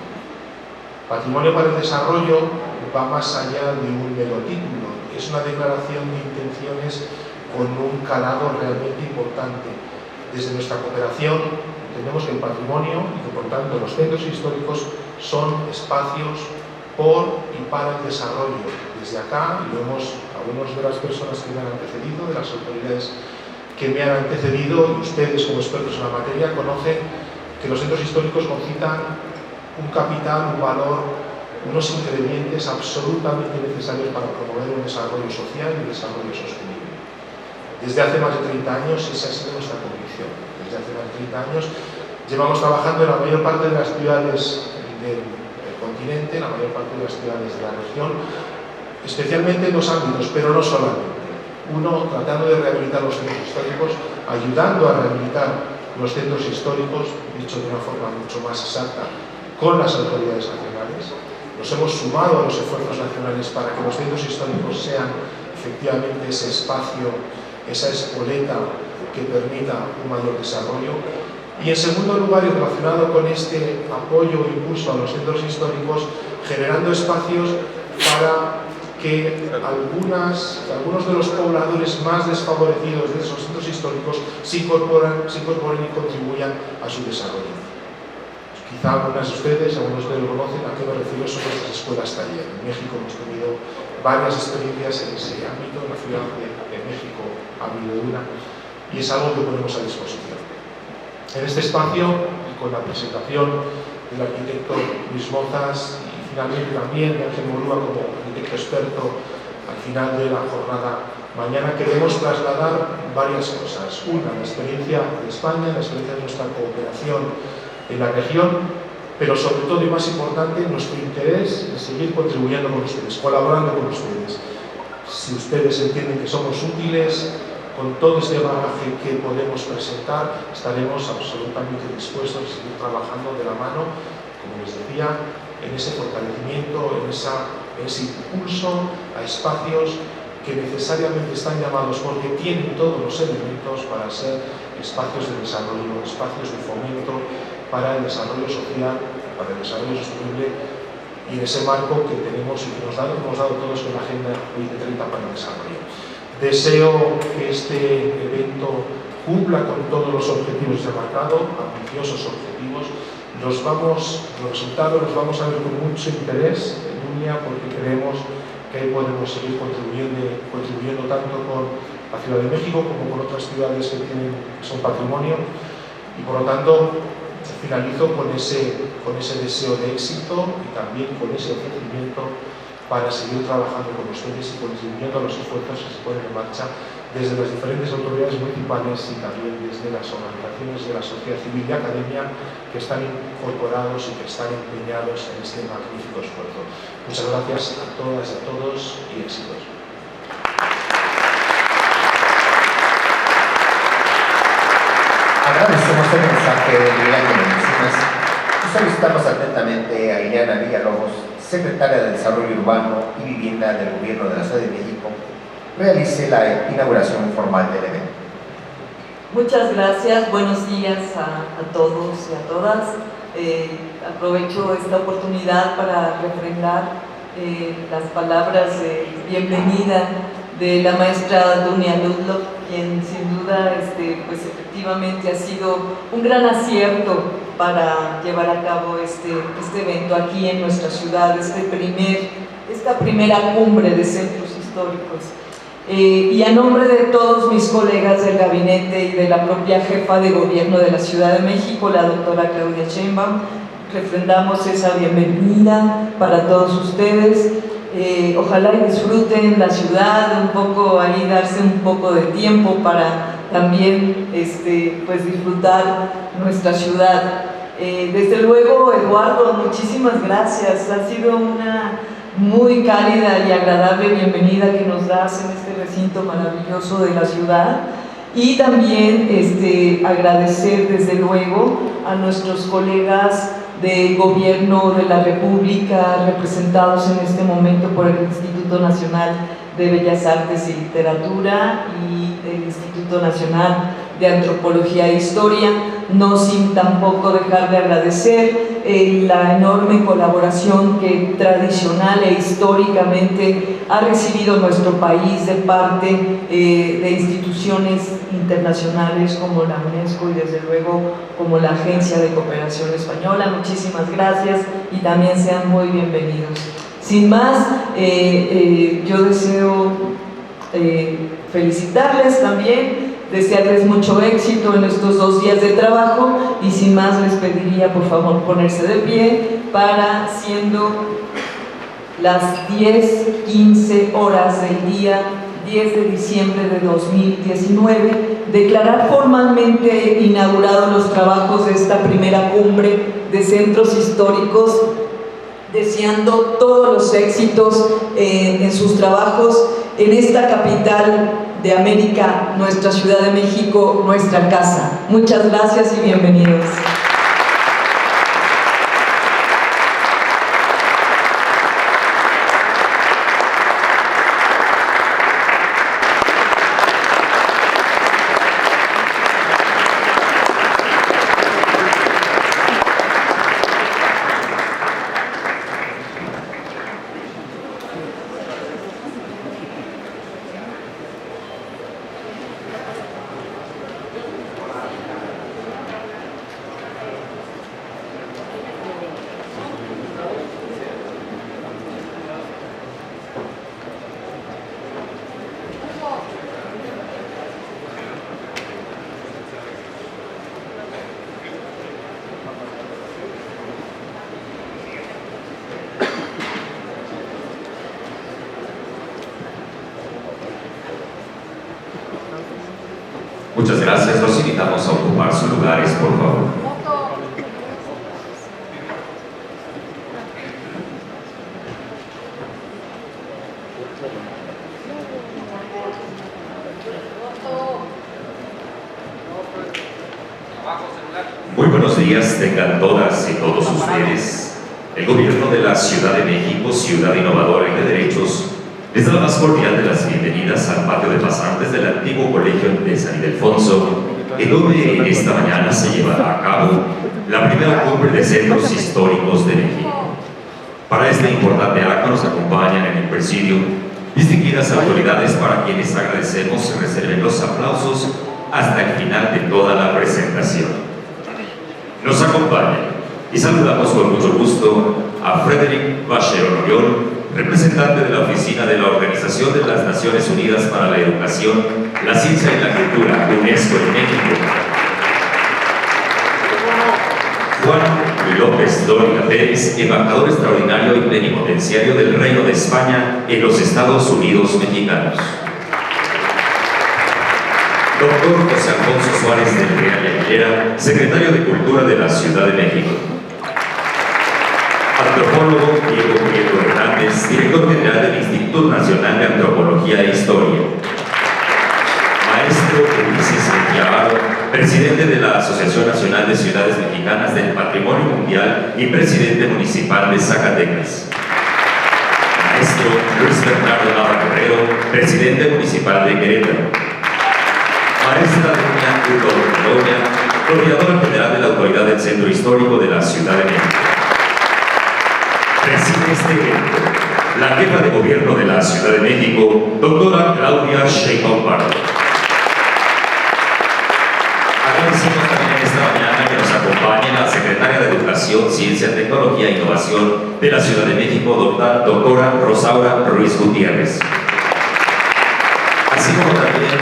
Patrimonio para el Desarrollo va más allá de un mero título, es una declaración de intenciones con un calado realmente importante. Desde nuestra cooperación entendemos que el patrimonio y que por tanto los centros históricos son espacios por y para el desarrollo. Desde acá, y algunos de las personas que me han antecedido, de las autoridades que me han antecedido, y ustedes como expertos en la materia conocen que los centros históricos concitan un capital, un valor, unos ingredientes absolutamente necesarios para promover un desarrollo social y un desarrollo sostenible. Desde hace más de 30 años esa ha sido nuestra convicción. Desde hace más de 30 años llevamos trabajando en la mayor parte de las ciudades del continente, la mayor parte de las ciudades de la región, especialmente en dos ámbitos, pero no solamente. Uno, tratando de rehabilitar los centros históricos, ayudando a rehabilitar los centros históricos, dicho de una forma mucho más exacta, con las autoridades nacionales. Nos hemos sumado a los esfuerzos nacionales para que los centros históricos sean efectivamente ese espacio, esa espoleta que permita un mayor desarrollo. Y en segundo lugar, y relacionado con este apoyo e impulso a los centros históricos, generando espacios para que algunos de los pobladores más desfavorecidos de esos centros históricos se incorporen y contribuyan a su desarrollo. Quizá algunos de ustedes lo conocen, a qué me refiero, son nuestras escuelas taller. En México hemos tenido varias experiencias en ese ámbito, en la Ciudad de México ha habido una, y es algo que ponemos a disposición. En este espacio, con la presentación del arquitecto Luis Mozas y finalmente también de Ángel Morúa como arquitecto experto al final de la jornada, mañana queremos trasladar varias cosas. Una, la experiencia de España, la experiencia de nuestra cooperación en la región, pero sobre todo y más importante, nuestro interés en seguir contribuyendo con ustedes, colaborando con ustedes. Si ustedes entienden que somos útiles, con todo este bagaje que podemos presentar, estaremos absolutamente dispuestos a seguir trabajando de la mano, como les decía, en ese fortalecimiento, en ese impulso a espacios que necesariamente están llamados porque tienen todos los elementos para ser espacios de desarrollo, espacios de fomento para el desarrollo social, para el desarrollo sostenible y en ese marco que tenemos y que hemos dado todos con la Agenda 2030 para el desarrollo. Deseo que este evento cumpla con todos los objetivos que se han marcado, ambiciosos objetivos. Los resultados los vamos a ver con mucho interés en UNIA porque creemos que ahí podemos seguir contribuyendo tanto con la Ciudad de México como con otras ciudades que son patrimonio y por lo tanto finalizo con ese deseo de éxito y también con ese ofrecimiento para seguir trabajando con ustedes y contribuyendo a los esfuerzos que se ponen en marcha desde las diferentes autoridades municipales y también desde las organizaciones de la sociedad civil y academia que están incorporados y que están empeñados en este magnífico esfuerzo. Muchas gracias a todas y a todos y éxitos. Agradecemos el mensaje de Miguel Ángel Encinas y solicitamos atentamente a Ileana Villalobos, secretaria de Desarrollo Urbano y Vivienda del Gobierno de la Ciudad de México, realice la inauguración formal del evento. Muchas gracias, buenos días a todos y a todas. Aprovecho esta oportunidad para refrendar las palabras de bienvenida de la maestra Dunia Ludlow, quien sin duda pues efectivamente ha sido un gran acierto para llevar a cabo este evento aquí en nuestra ciudad, esta primera cumbre de centros históricos. Y a nombre de todos mis colegas del gabinete y de la propia jefa de gobierno de la Ciudad de México, la doctora Claudia Sheinbaum, refrendamos esa bienvenida para todos ustedes. Ojalá y disfruten la ciudad, un poco ahí darse un poco de tiempo para también pues disfrutar nuestra ciudad. Desde luego, Eduardo, muchísimas gracias, ha sido una muy cálida y agradable bienvenida que nos das en este recinto maravilloso de la ciudad. Y también agradecer desde luego a nuestros colegas de Gobierno de la República, representados en este momento por el Instituto Nacional de Bellas Artes y Literatura y el Instituto Nacional de Antropología e Historia, no sin tampoco dejar de agradecer la enorme colaboración que tradicional e históricamente ha recibido nuestro país de parte de instituciones internacionales como la UNESCO y desde luego como la Agencia de Cooperación Española. Muchísimas gracias y también sean muy bienvenidos. Sin más, yo deseo felicitarles también, desearles mucho éxito en estos 2 días de trabajo y sin más les pediría por favor ponerse de pie para, siendo las 10:15 horas del día 10 de diciembre de 2019, declarar formalmente inaugurados los trabajos de esta primera cumbre de centros históricos, deseando todos los éxitos en sus trabajos en esta capital de América, nuestra Ciudad de México, nuestra casa. Muchas gracias y bienvenidos. autoridades, los invitamos a ocupar sus lugares, por favor. Muy buenos días, tengan todas y todos ustedes. El gobierno de la Ciudad de México, ciudad innovadora y de derechos, les da la más cordial de las bienvenidas al patio de pasantes del antiguo colegio de San Ildefonso, en donde esta mañana se llevará a cabo la primera cumbre de centros históricos de México. Para este importante acto nos acompañan en el presidio distinguidas autoridades para quienes agradecemos se reserven los aplausos hasta el final de toda la presentación. Nos acompaña y saludamos con mucho gusto a Frédéric Vacheron-Oriol, representante de la Oficina de la Organización de las Naciones Unidas para la Educación, la Ciencia y la Cultura, UNESCO en México. Juan López Dóriga Pérez, embajador extraordinario y plenipotenciario del Reino de España en los Estados Unidos mexicanos. Doctor José Alfonso Suárez del Real y Aguilera, secretario de Cultura de la Ciudad de México. Antropólogo Diego Prieto Hernández, director general del Instituto Nacional de Antropología e Historia. Maestro Ulises Mejía, presidente de la Asociación Nacional de Ciudades Mexicanas del Patrimonio Mundial y presidente municipal de Zacatecas. Maestro Luis Bernardo Nava Guerrero, presidente municipal de Querétaro. Maestra Doña Hugo Bedoya, coordinadora general de la Autoridad del Centro Histórico de la Ciudad de México. Preside este evento la jefa de gobierno de la Ciudad de México, doctora Claudia Sheinbaum Pardo. Agradecemos también esta mañana que nos acompañe la secretaria de Educación, Ciencia, Tecnología e Innovación de la Ciudad de México, doctora Rosaura Ruiz Gutiérrez. Así como también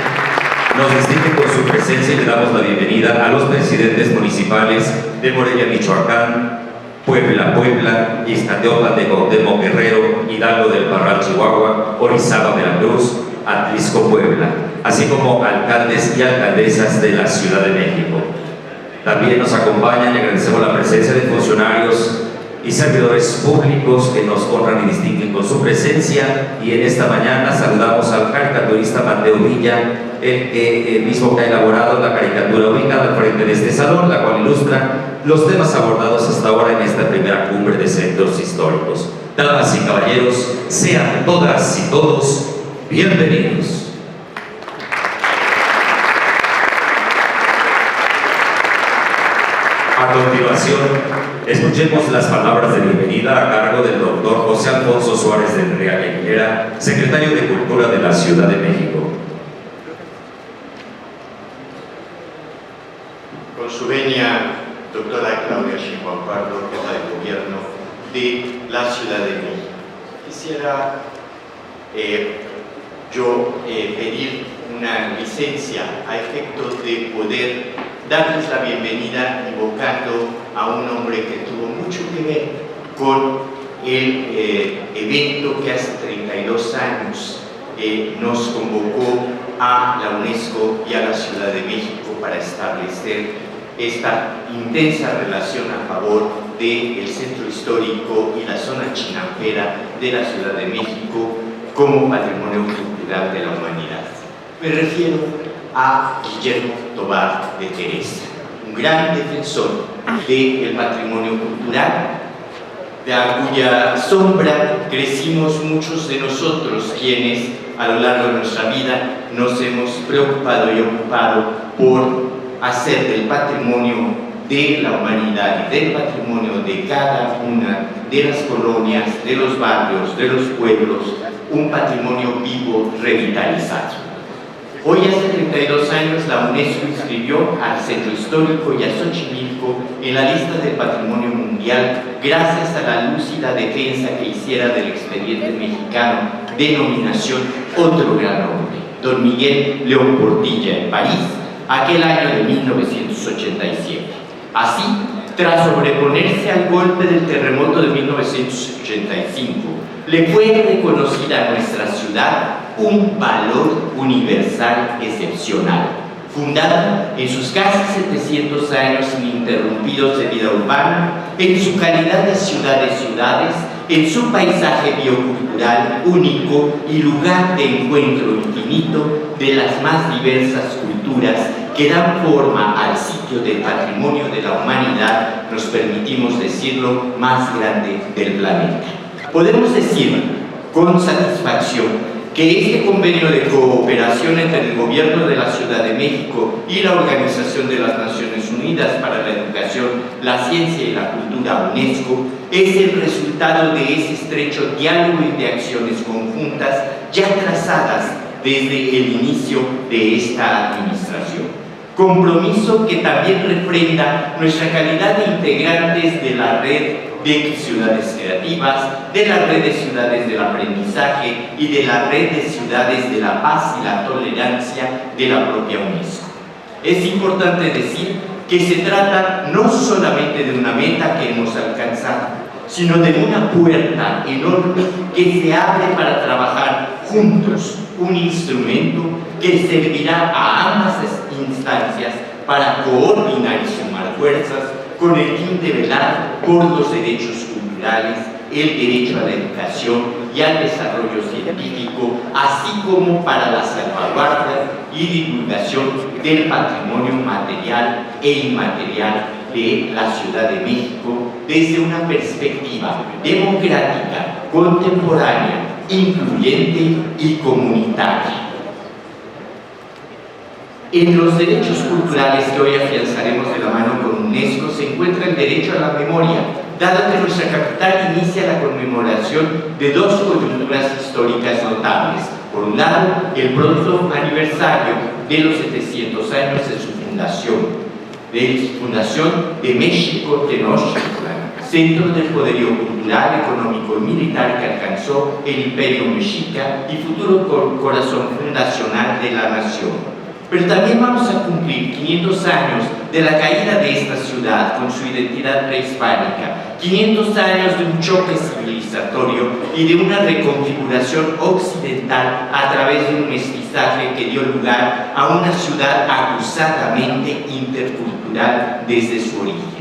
nos distingue con su presencia y le damos la bienvenida a los presidentes municipales de Morelia, Michoacán, Puebla, Ixtateopan de Cuauhtémoc, Guerrero, Hidalgo del Parral, Chihuahua, Orizaba, Veracruz, Atlisco, Puebla, así como alcaldes y alcaldesas de la Ciudad de México. También nos acompañan y agradecemos la presencia de funcionarios y servidores públicos que nos honran y distinguen con su presencia, y en esta mañana saludamos al caricaturista Mateo Villa, el que mismo que ha elaborado la caricatura ubicada al frente de este salón, la cual ilustra los temas abordados hasta ahora en esta primera cumbre de centros históricos. Damas y caballeros, sean todas y todos bienvenidos. A continuación, escuchemos las palabras de bienvenida a cargo del doctor José Alfonso Suárez del Real y Aguilera, secretario de Cultura de la Ciudad de México. Con su venia, doctora Claudia Sheinbaum Pardo, jefa de gobierno de la Ciudad de México. Quisiera pedir una licencia a efecto de poder darles la bienvenida invocando a un hombre que tuvo mucho que ver con el evento que hace 32 años nos convocó a la UNESCO y a la Ciudad de México para establecer esta intensa relación a favor del centro histórico y la zona chinamperera de la Ciudad de México como patrimonio cultural de la humanidad. Me refiero a Guillermo Tobar de Teresa, un gran defensor del patrimonio cultural, de cuya sombra crecimos muchos de nosotros, quienes a lo largo de nuestra vida nos hemos preocupado y ocupado por hacer del patrimonio de la humanidad y del patrimonio de cada una de las colonias, de los barrios, de los pueblos, un patrimonio vivo, revitalizado. Hoy, hace 32 años, la UNESCO inscribió al Centro Histórico y a Xochimilco en la lista del Patrimonio Mundial gracias a la lúcida defensa que hiciera del expediente mexicano, denominación Otro Gran Hombre, don Miguel León Portilla, en París, aquel año de 1987. Así, tras sobreponerse al golpe del terremoto de 1985, le fue reconocida a nuestra ciudad un valor universal excepcional, fundada en sus casi 700 años ininterrumpidos de vida urbana, en su calidad de ciudad de ciudades, en su paisaje biocultural único y lugar de encuentro infinito de las más diversas culturas que dan forma al sitio del patrimonio de la humanidad, nos permitimos decirlo, más grande del planeta. Podemos decir con satisfacción que este convenio de cooperación entre el Gobierno de la Ciudad de México y la Organización de las Naciones Unidas para la Educación, la Ciencia y la Cultura, UNESCO, es el resultado de ese estrecho diálogo y de acciones conjuntas ya trazadas desde el inicio de esta administración. Compromiso que también refrenda nuestra calidad de integrantes de la red de ciudades creativas, de la red de ciudades del aprendizaje y de la red de ciudades de la paz y la tolerancia de la propia UNESCO. Es importante decir que se trata no solamente de una meta que hemos alcanzado, sino de una puerta enorme que se abre para trabajar juntos, un instrumento que servirá a ambas instancias para coordinar y sumar fuerzas con el fin de velar por los derechos culturales, el derecho a la educación y al desarrollo científico, así como para la salvaguardia y divulgación del patrimonio material e inmaterial de la Ciudad de México desde una perspectiva democrática, contemporánea, incluyente y comunitaria. En los derechos culturales que hoy afianzaremos de la mano con UNESCO se encuentra el derecho a la memoria, dado que nuestra capital inicia la conmemoración de dos coyunturas históricas notables. Por un lado, el pronto aniversario de los 700 años de su fundación de México Tenochtitlan, centro del poderío cultural, económico y militar que alcanzó el imperio mexica y futuro corazón fundacional de la nación. Pero también vamos a cumplir 500 años de la caída de esta ciudad con su identidad prehispánica, 500 años de un choque civilizatorio y de una reconfiguración occidental a través de un mestizaje que dio lugar a una ciudad acusadamente intercultural desde su origen.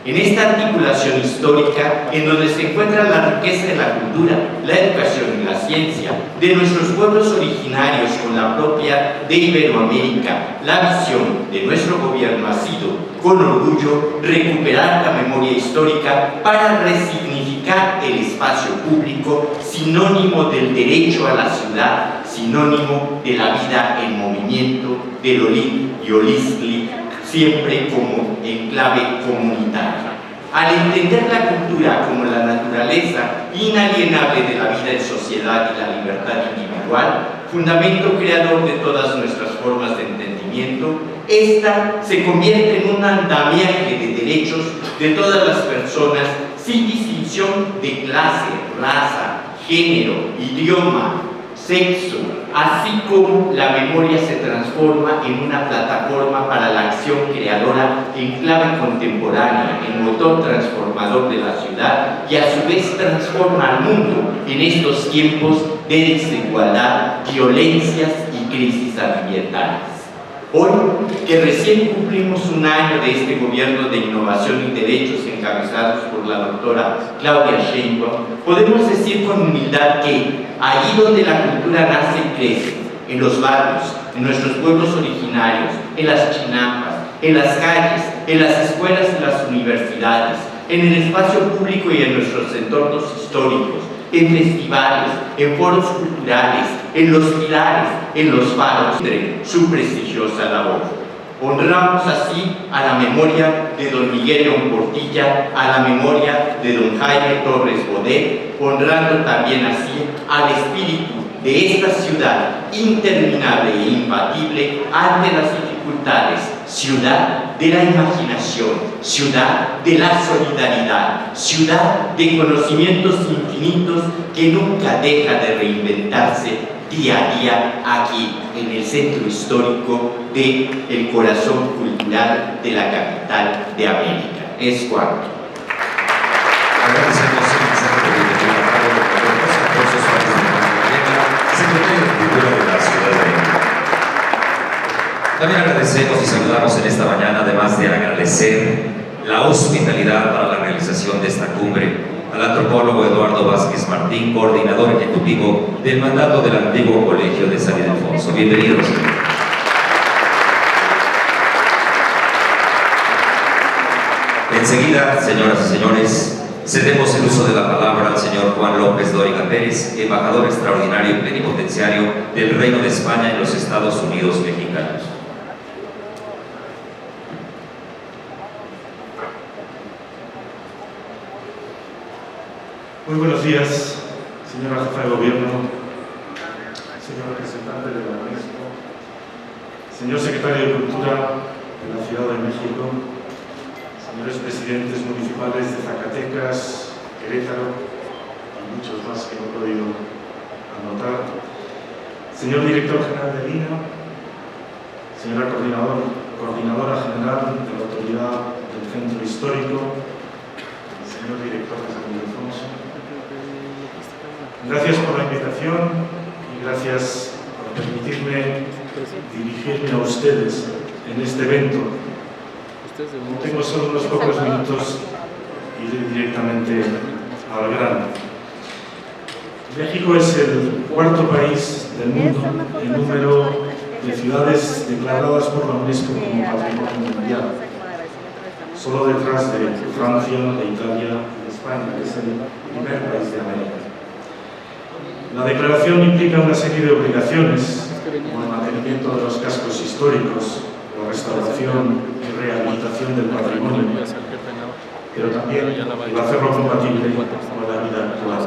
En esta articulación histórica, en donde se encuentra la riqueza de la cultura, la educación y la ciencia, de nuestros pueblos originarios con la propia de Iberoamérica, la visión de nuestro gobierno ha sido, con orgullo, recuperar la memoria histórica para resignificar el espacio público, sinónimo del derecho a la ciudad, sinónimo de la vida en movimiento, del Olin y Olistli, siempre como enclave comunitaria. Al entender la cultura como la naturaleza inalienable de la vida en sociedad y la libertad individual, fundamento creador de todas nuestras formas de entendimiento, esta se convierte en un andamiaje de derechos de todas las personas sin distinción de clase, raza, género, idioma, sexo, así como la memoria se transforma en una plataforma para la acción creadora en clave contemporánea, en motor transformador de la ciudad y a su vez transforma al mundo en estos tiempos de desigualdad, violencias y crisis ambientales. Hoy, que recién cumplimos un año de este gobierno de innovación y derechos encabezados por la doctora Claudia Sheinbaum, podemos decir con humildad que allí donde la cultura nace y crece, en los barrios, en nuestros pueblos originarios, en las chinampas, en las calles, en las escuelas y las universidades, en el espacio público y en nuestros entornos históricos, en festivales, en foros culturales, en los pilares, en los faros, entre su prestigiosa labor. Honramos así a la memoria de don Miguel León Portilla, a la memoria de don Jaime Torres Bodet, honrando también así al espíritu de esta ciudad interminable e imbatible ante las dificultades, ciudad de la imaginación, ciudad de la solidaridad, ciudad de conocimientos infinitos que nunca deja de reinventarse día a día aquí en el centro histórico del corazón cultural de la capital de América. Es cuanto. Agradecemos el mensaje de bienvenida a Pablo Rodríguez, aplausos para el secretario de Cultura de la Ciudad de México. También agradecemos y saludamos en esta mañana, además de agradecer la hospitalidad para la realización de esta cumbre, al antropólogo Eduardo Vázquez Martín, coordinador ejecutivo del mandato del antiguo Colegio de San Ildefonso. Bienvenidos. Enseguida, señoras y señores, cedemos el uso de la palabra al señor Juan López Dóriga Pérez, embajador extraordinario y plenipotenciario del Reino de España en los Estados Unidos mexicanos. Muy buenos días, señora jefa de gobierno, señor representante de la UNESCO, señor secretario de Cultura de la Ciudad de México, señores presidentes municipales de Zacatecas, Querétaro y muchos más que no he podido anotar, señor director general de Lina, señora coordinadora general de la autoridad del centro histórico, señor director de San Ildefonso. Gracias por la invitación y gracias por permitirme dirigirme a ustedes en este evento. Como tengo solo unos pocos minutos, iré directamente al grano. México es el cuarto país del mundo en número de ciudades declaradas por la UNESCO como Patrimonio Mundial, solo detrás de Francia, de Italia y de España, que es el primer país de América. La declaración implica una serie de obligaciones, como el mantenimiento de los cascos históricos, la restauración y rehabilitación del patrimonio, pero también el hacerlo compatible con la vida actual.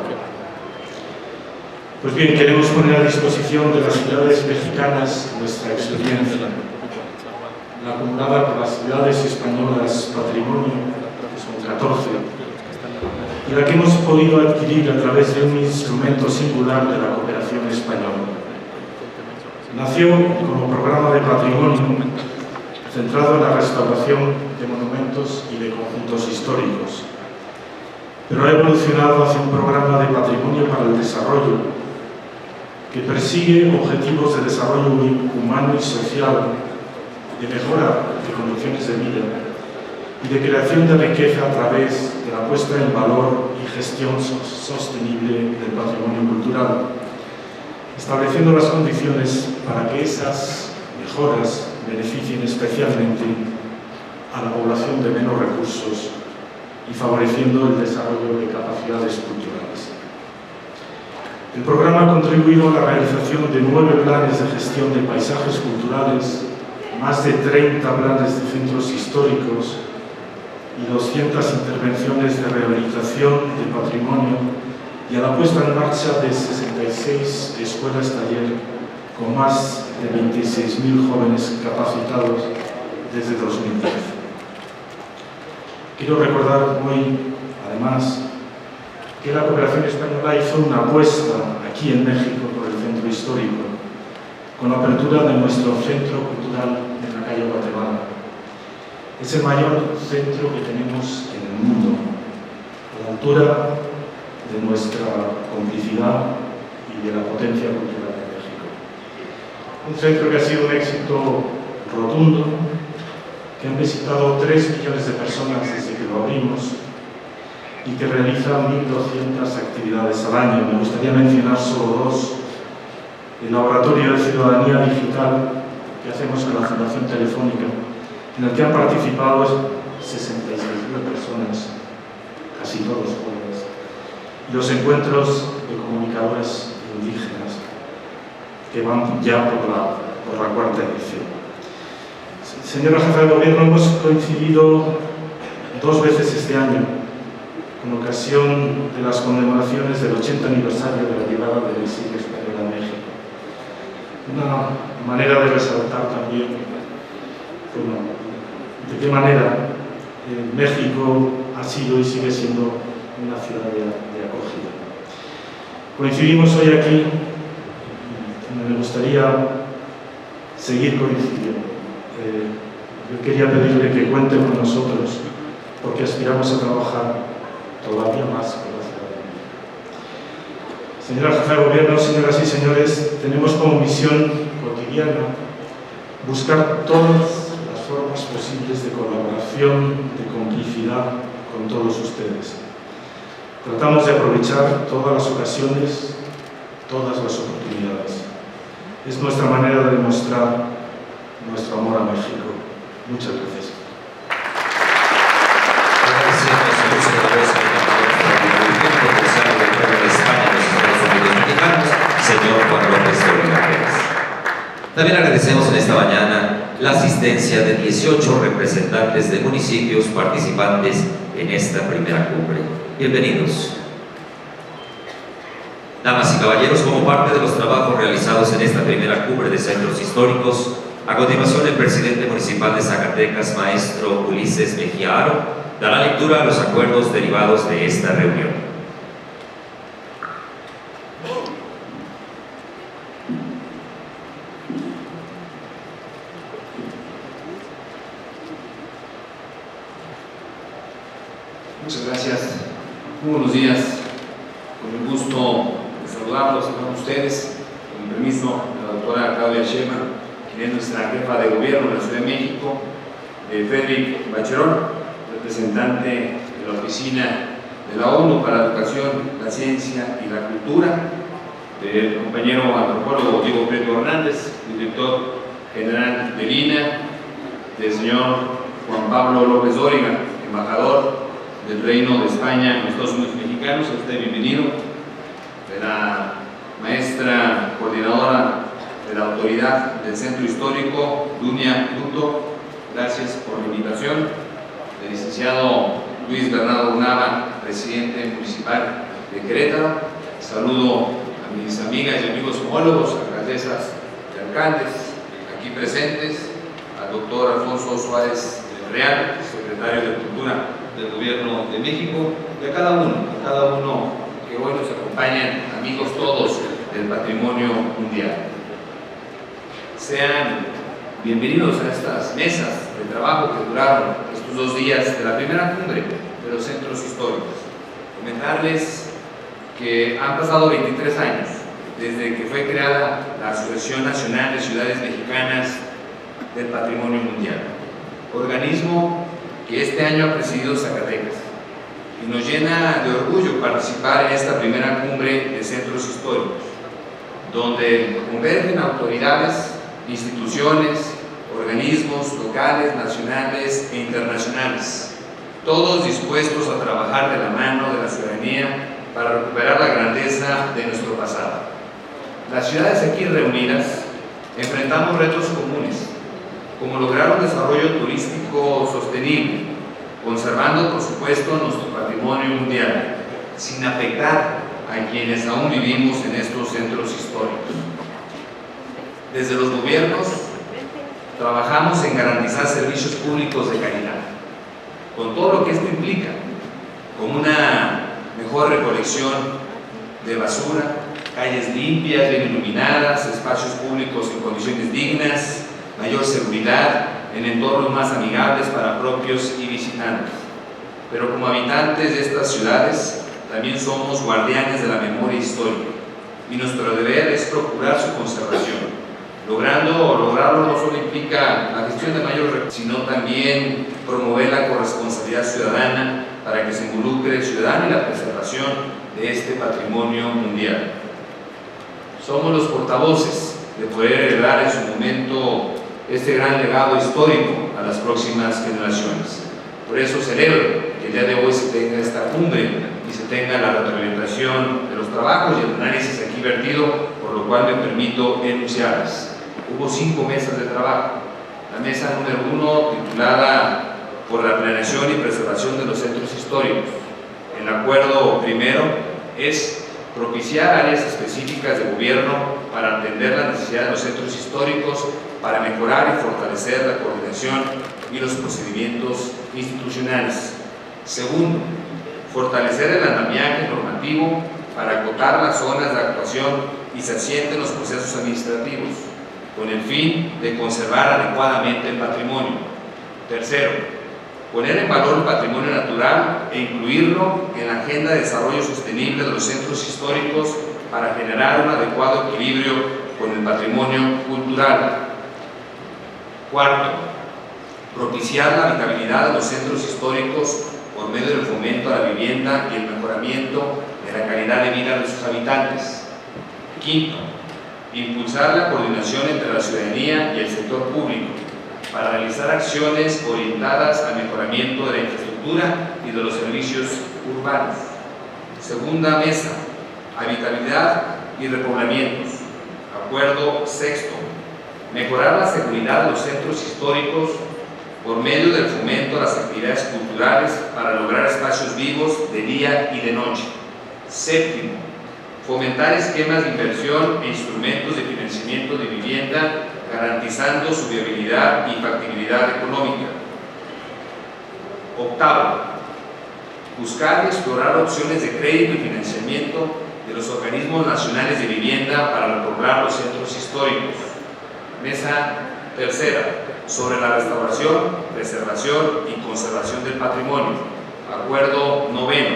Pues bien, queremos poner a disposición de las ciudades mexicanas nuestra experiencia, la acumulada por las ciudades españolas patrimonio, que son 14, y la que hemos podido adquirir a través de un instrumento singular de la cooperación española. Nació como programa de patrimonio centrado en la restauración de monumentos y de conjuntos históricos, pero ha evolucionado hacia un programa de patrimonio para el desarrollo que persigue objetivos de desarrollo humano y social, de mejora de condiciones de vida y de creación de riqueza a través de la puesta en valor y gestión sostenible del patrimonio cultural, estableciendo las condiciones para que esas mejoras beneficien especialmente a la población de menos recursos y favoreciendo el desarrollo de capacidades culturales. El programa ha contribuido a la realización de 9 planes de gestión de paisajes culturales, más de 30 planes de centros históricos y 200 intervenciones de rehabilitación de patrimonio y a la puesta en marcha de 66 escuelas taller con más de 26.000 jóvenes capacitados desde 2010. Quiero recordar hoy, además, que la cooperación española hizo una apuesta aquí en México por el centro histórico, con la apertura de nuestro centro cultural en la calle Guatemala. Es el mayor centro que tenemos en el mundo, a la altura de nuestra complicidad y de la potencia cultural de México. Un centro que ha sido un éxito rotundo, que han visitado 3 millones de personas desde que lo abrimos y que realiza 1.200 actividades al año. Me gustaría mencionar solo 2. El Laboratorio de Ciudadanía Digital que hacemos con la Fundación Telefónica, en el que han participado 66.000 personas, casi todos jóvenes, y los encuentros de comunicadores indígenas, que van ya por la 4ª edición. Señora jefa de gobierno, hemos coincidido 2 veces este año, con ocasión de las conmemoraciones del 80 aniversario de la llegada del exilio español a México. Una manera de resaltar también, bueno, de qué manera México ha sido y sigue siendo una ciudad de acogida. Coincidimos hoy aquí y me gustaría seguir coincidiendo. Yo quería pedirle que cuenten con nosotros porque aspiramos a trabajar todavía más con la ciudadanía. Señora jefa de gobierno, señoras y señores, tenemos como misión cotidiana buscar todas las formas posibles de colaboración, de complicidad con todos ustedes. Tratamos de aprovechar todas las ocasiones, todas las oportunidades. Es nuestra manera de demostrar nuestro amor a México. Muchas gracias. Agradecemos el uso de la voz del embajador profesor del Pueblo de España en los Estados Unidos Mexicanos, señor Juan López Dóriga Pérez. También agradecemos en esta mañana la asistencia de 18 representantes de municipios participantes en esta primera cumbre. Bienvenidos. Damas y caballeros, como parte de los trabajos realizados en esta primera cumbre de centros históricos, a continuación el presidente municipal de Zacatecas, maestro Ulises Mejía Aro, dará lectura a los acuerdos derivados de esta reunión. Muchas gracias. Muy buenos días. Con el gusto de saludarlos a todos ustedes. Con el permiso de la doctora Claudia Sheinbaum, quien es nuestra jefa de gobierno de la Ciudad de México, de Frédéric Bachelot, representante de la Oficina de la ONU para la Educación, la Ciencia y la Cultura, del compañero antropólogo Diego Prieto Hernández, director general del INA, del señor Juan Pablo López Dóriga, embajador del Reino de España en los Estados Unidos Mexicanos. Usted bienvenido. De la maestra coordinadora de la autoridad del Centro Histórico, Dunia Luto, gracias por la invitación. El licenciado Luis Bernardo Nava, presidente municipal de Querétaro. Saludo a mis amigas y amigos homólogos, alcaldesas y alcaldes aquí presentes, al doctor Alfonso Suárez del Real, secretario de Cultura del Gobierno de México, y a cada uno que hoy nos acompañan, amigos todos del patrimonio mundial. Sean bienvenidos a estas mesas de trabajo que duraron estos 2 días de la primera cumbre de los centros históricos. Comentarles que han pasado 23 años desde que fue creada la Asociación Nacional de Ciudades Mexicanas del Patrimonio Mundial, organismo que este año ha presidido Zacatecas, y nos llena de orgullo participar en esta primera cumbre de centros históricos, donde convergen autoridades, instituciones, organismos locales, nacionales e internacionales, todos dispuestos a trabajar de la mano de la ciudadanía para recuperar la grandeza de nuestro pasado. Las ciudades aquí reunidas enfrentamos retos comunes, como lograr un desarrollo turístico sostenible, conservando por supuesto nuestro patrimonio mundial, sin afectar a quienes aún vivimos en estos centros históricos. Desde los gobiernos trabajamos en garantizar servicios públicos de calidad, con todo lo que esto implica, como una mejor recolección de basura, calles limpias, bien iluminadas, espacios públicos en condiciones dignas, mayor seguridad, en entornos más amigables para propios y visitantes. Pero como habitantes de estas ciudades, también somos guardianes de la memoria histórica, y nuestro deber es procurar su conservación. Lograrlo no solo implica la gestión de mayor recursos, sino también promover la corresponsabilidad ciudadana para que se involucre el ciudadano en la preservación de este patrimonio mundial. Somos los portavoces de poder heredar en su momento este gran legado histórico a las próximas generaciones. Por eso celebro que el día de hoy se tenga esta cumbre y se tenga la retroalimentación de los trabajos y el análisis aquí vertido, por lo cual me permito enunciarles. Hubo 5 mesas de trabajo. La mesa número 1, titulada por la planeación y preservación de los centros históricos. El acuerdo primero es propiciar áreas específicas de gobierno para atender la necesidad de los centros históricos, para mejorar y fortalecer la coordinación y los procedimientos institucionales. Segundo, fortalecer el andamiaje normativo para acotar las zonas de actuación y se asienten los procesos administrativos, con el fin de conservar adecuadamente el patrimonio. Tercero, poner en valor el patrimonio natural e incluirlo en la agenda de desarrollo sostenible de los centros históricos para generar un adecuado equilibrio con el patrimonio cultural. Cuarto, propiciar la habitabilidad de los centros históricos por medio del fomento a la vivienda y el mejoramiento de la calidad de vida de sus habitantes. Quinto, impulsar la coordinación entre la ciudadanía y el sector público para realizar acciones orientadas al mejoramiento de la infraestructura y de los servicios urbanos. Segunda mesa, habitabilidad y repoblamientos. Acuerdo sexto, mejorar la seguridad de los centros históricos por medio del fomento a las actividades culturales para lograr espacios vivos de día y de noche. Séptimo, fomentar esquemas de inversión e instrumentos de financiamiento de vivienda, garantizando su viabilidad y factibilidad económica. Octavo, buscar y explorar opciones de crédito y financiamiento de los organismos nacionales de vivienda para repoblar los centros históricos. Mesa tercera, sobre la restauración, preservación y conservación del patrimonio. Acuerdo noveno,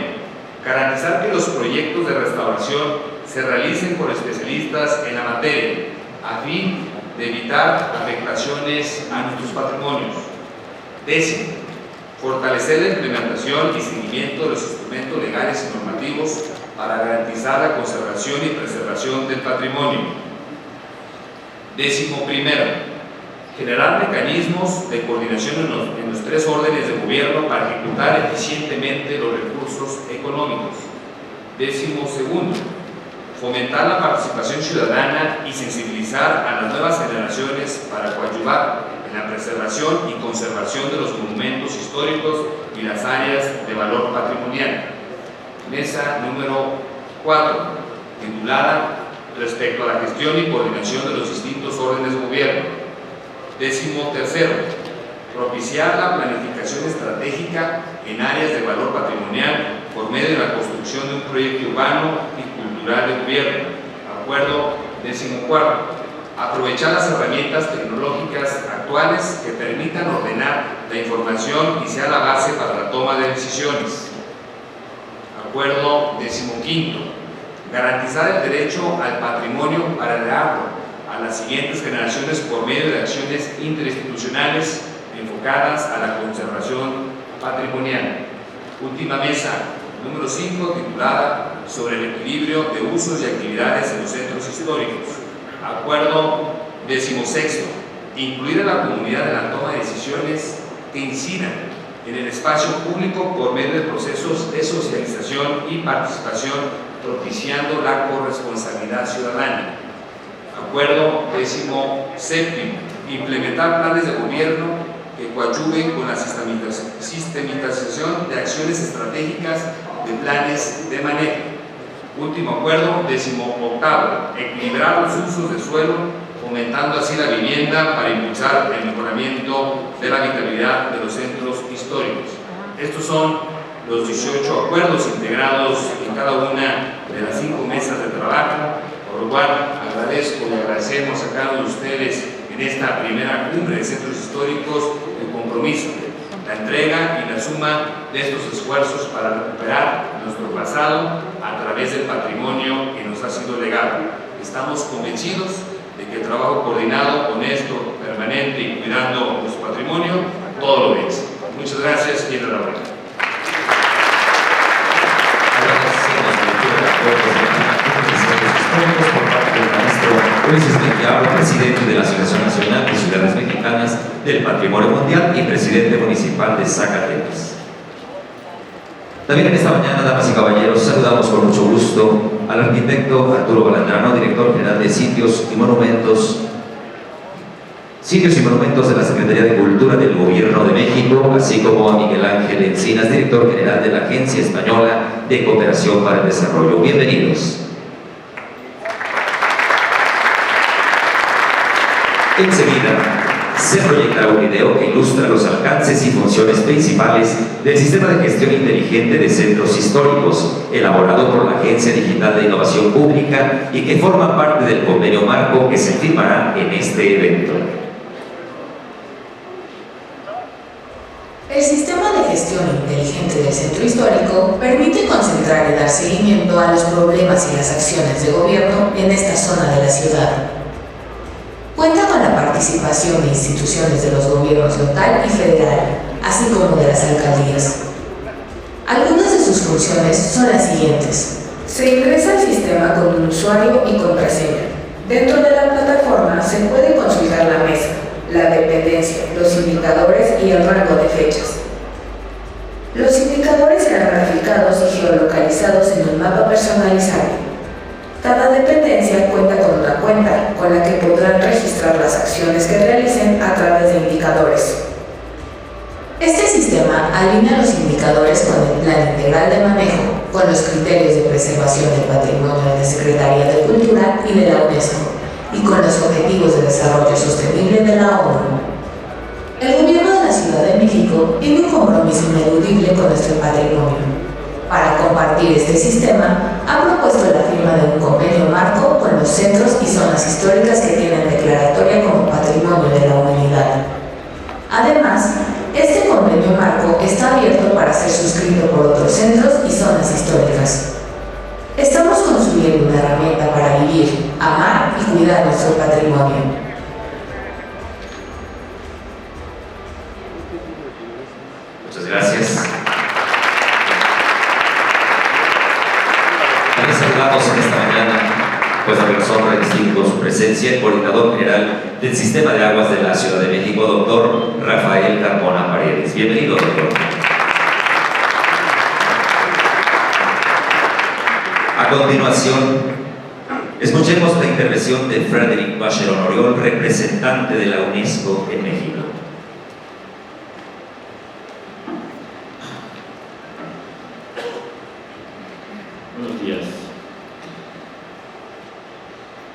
garantizar que los proyectos de restauración se realicen por especialistas en la materia, a fin de evitar afectaciones a nuestros patrimonios. Décimo, fortalecer la implementación y seguimiento de los instrumentos legales y normativos para garantizar la conservación y preservación del patrimonio. Décimo primero, generar mecanismos de coordinación en los tres órdenes de gobierno para ejecutar eficientemente los recursos económicos. Décimo segundo, fomentar la participación ciudadana y sensibilizar a las nuevas generaciones para coadyuvar en la preservación y conservación de los monumentos históricos y las áreas de valor patrimonial. Mesa número 4, titulada respecto a la gestión y coordinación de los distintos órdenes de gobierno. Décimo tercero, propiciar la planificación estratégica en áreas de valor patrimonial por medio de la construcción de un proyecto urbano y cultural de gobierno. Acuerdo décimo cuarto, aprovechar las herramientas tecnológicas actuales que permitan ordenar la información y sea la base para la toma de decisiones. Acuerdo décimo quinto, garantizar el derecho al patrimonio para heredarlo a las siguientes generaciones por medio de acciones interinstitucionales enfocadas a la conservación patrimonial. Última mesa, número 5, titulada sobre el equilibrio de usos y actividades en los centros históricos. Acuerdo decimosexto, incluir a la comunidad en la toma de decisiones que incidan en el espacio público por medio de procesos de socialización y participación, propiciando la corresponsabilidad ciudadana. Acuerdo décimo séptimo, implementar planes de gobierno que coadyuven con la sistematización de acciones estratégicas de planes de manejo. Último acuerdo, décimo octavo, equilibrar los usos de suelo, fomentando así la vivienda para impulsar el mejoramiento de la habitabilidad de los centros históricos. Estos son los 18 acuerdos integrados en cada una de las 5 mesas de trabajo, por lo cual agradezco y agradecemos a cada uno de ustedes en esta primera cumbre de centros históricos el compromiso, la entrega y la suma de estos esfuerzos para recuperar nuestro pasado a través del patrimonio que nos ha sido legado. Estamos convencidos de que el trabajo coordinado, honesto, permanente y cuidando nuestro patrimonio, todo lo vence. Muchas gracias y enhorabuena. Por parte del maestro Ulises Mendiablo, presidente de la Asociación Nacional de Ciudades Mexicanas del Patrimonio Mundial y presidente municipal de Zacatecas. También en esta mañana, damas y caballeros, saludamos con mucho gusto al arquitecto Arturo Balandrano, director general de Sitios y Monumentos de la Secretaría de Cultura del Gobierno de México, así como a Miguel Ángel Encinas, director general de la Agencia Española de Cooperación para el Desarrollo. Bienvenidos. Enseguida se proyectará un video que ilustra los alcances y funciones principales del Sistema de Gestión Inteligente de Centros Históricos, elaborado por la Agencia Digital de Innovación Pública y que forma parte del convenio marco que se firmará en este evento. El Sistema de Gestión Inteligente del Centro Histórico permite concentrar y dar seguimiento a los problemas y las acciones de gobierno en esta zona de la ciudad. Cuenta con la parte participación de instituciones de los gobiernos local y federal, así como de las alcaldías. Algunas de sus funciones son las siguientes. Se ingresa al sistema con un usuario y contraseña. Dentro de la plataforma se puede consultar la mesa, la dependencia, los indicadores y el rango de fechas. Los indicadores serán graficados y geolocalizados en un mapa personalizable. Cada dependencia cuenta con una cuenta con la que podrán registrar las acciones que realicen a través de indicadores. Este sistema alinea los indicadores con el Plan Integral de Manejo, con los criterios de preservación del patrimonio de la Secretaría de Cultura y de la UNESCO, y con los Objetivos de Desarrollo Sostenible de la ONU. El Gobierno de la Ciudad de México tiene un compromiso ineludible con nuestro patrimonio. Para compartir este sistema, ha propuesto la firma de un convenio marco con los centros y zonas históricas que tienen declaratoria como Patrimonio de la Humanidad. Además, este convenio marco está abierto para ser suscrito por otros centros y zonas históricas. Estamos construyendo una herramienta para vivir, amar y cuidar nuestro patrimonio. Muchas gracias. También saludamos en esta mañana, pues a persona que distingue con su presencia, el coordinador general del Sistema de Aguas de la Ciudad de México, doctor Rafael Carmona Paredes. Bienvenido, doctor. A continuación, escuchemos la intervención de Frédéric Vacheron Oriol, representante de la UNESCO en México. Buenos días.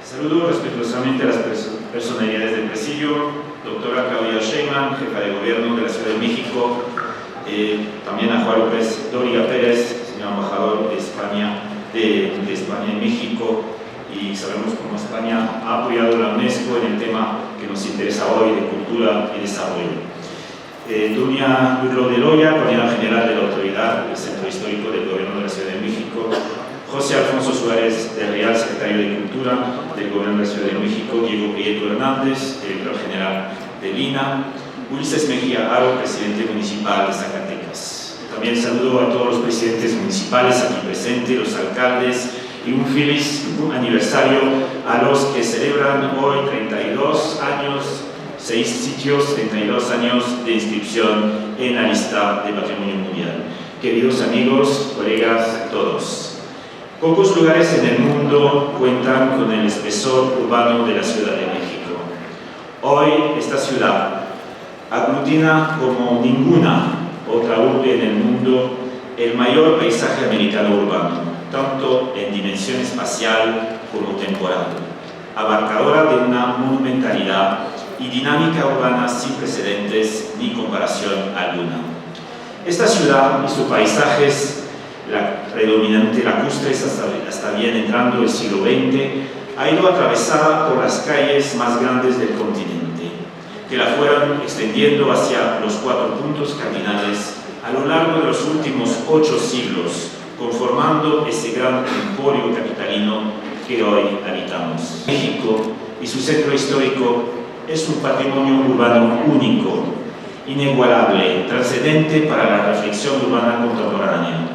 Saludo respetuosamente a las personalidades del presidio, doctora Claudia Sheinbaum, jefa de gobierno de la Ciudad de México, también a Juan López Dóriga Pérez, señor embajador de España, de España en México, y sabemos cómo España ha apoyado a la UNESCO en el tema que nos interesa hoy de cultura y desarrollo. Dunia Lurlo de Loya, coordinador general de la autoridad del Centro Histórico del Gobierno de la Ciudad de México, José Alfonso Suárez del Real Secretario de Cultura del Gobierno de la Ciudad de México, Diego Prieto Hernández, director general del INA, Ulises Mejía Aro, presidente municipal de Zacatecas. También saludo a todos los presidentes municipales aquí presentes, los alcaldes, y un feliz aniversario a los que celebran hoy 32 años, 6 sitios, 32 años de inscripción en la lista de Patrimonio Mundial. Queridos amigos, colegas, todos. Pocos lugares en el mundo cuentan con el espesor urbano de la Ciudad de México. Hoy esta ciudad aglutina como ninguna otra urbe en el mundo el mayor paisaje americano urbano, tanto en dimensión espacial como temporal, abarcadora de una monumentalidad y dinámica urbana sin precedentes ni comparación alguna. Esta ciudad y sus paisajes, la predominante lacustres hasta bien entrando el siglo XX, ha ido atravesada por las calles más grandes del continente, que la fueron extendiendo hacia los 4 puntos cardinales a lo largo de los últimos 8 siglos, conformando ese gran emporio capitalino que hoy habitamos. México y su centro histórico es un patrimonio urbano único, inigualable, trascendente para la reflexión urbana contemporánea,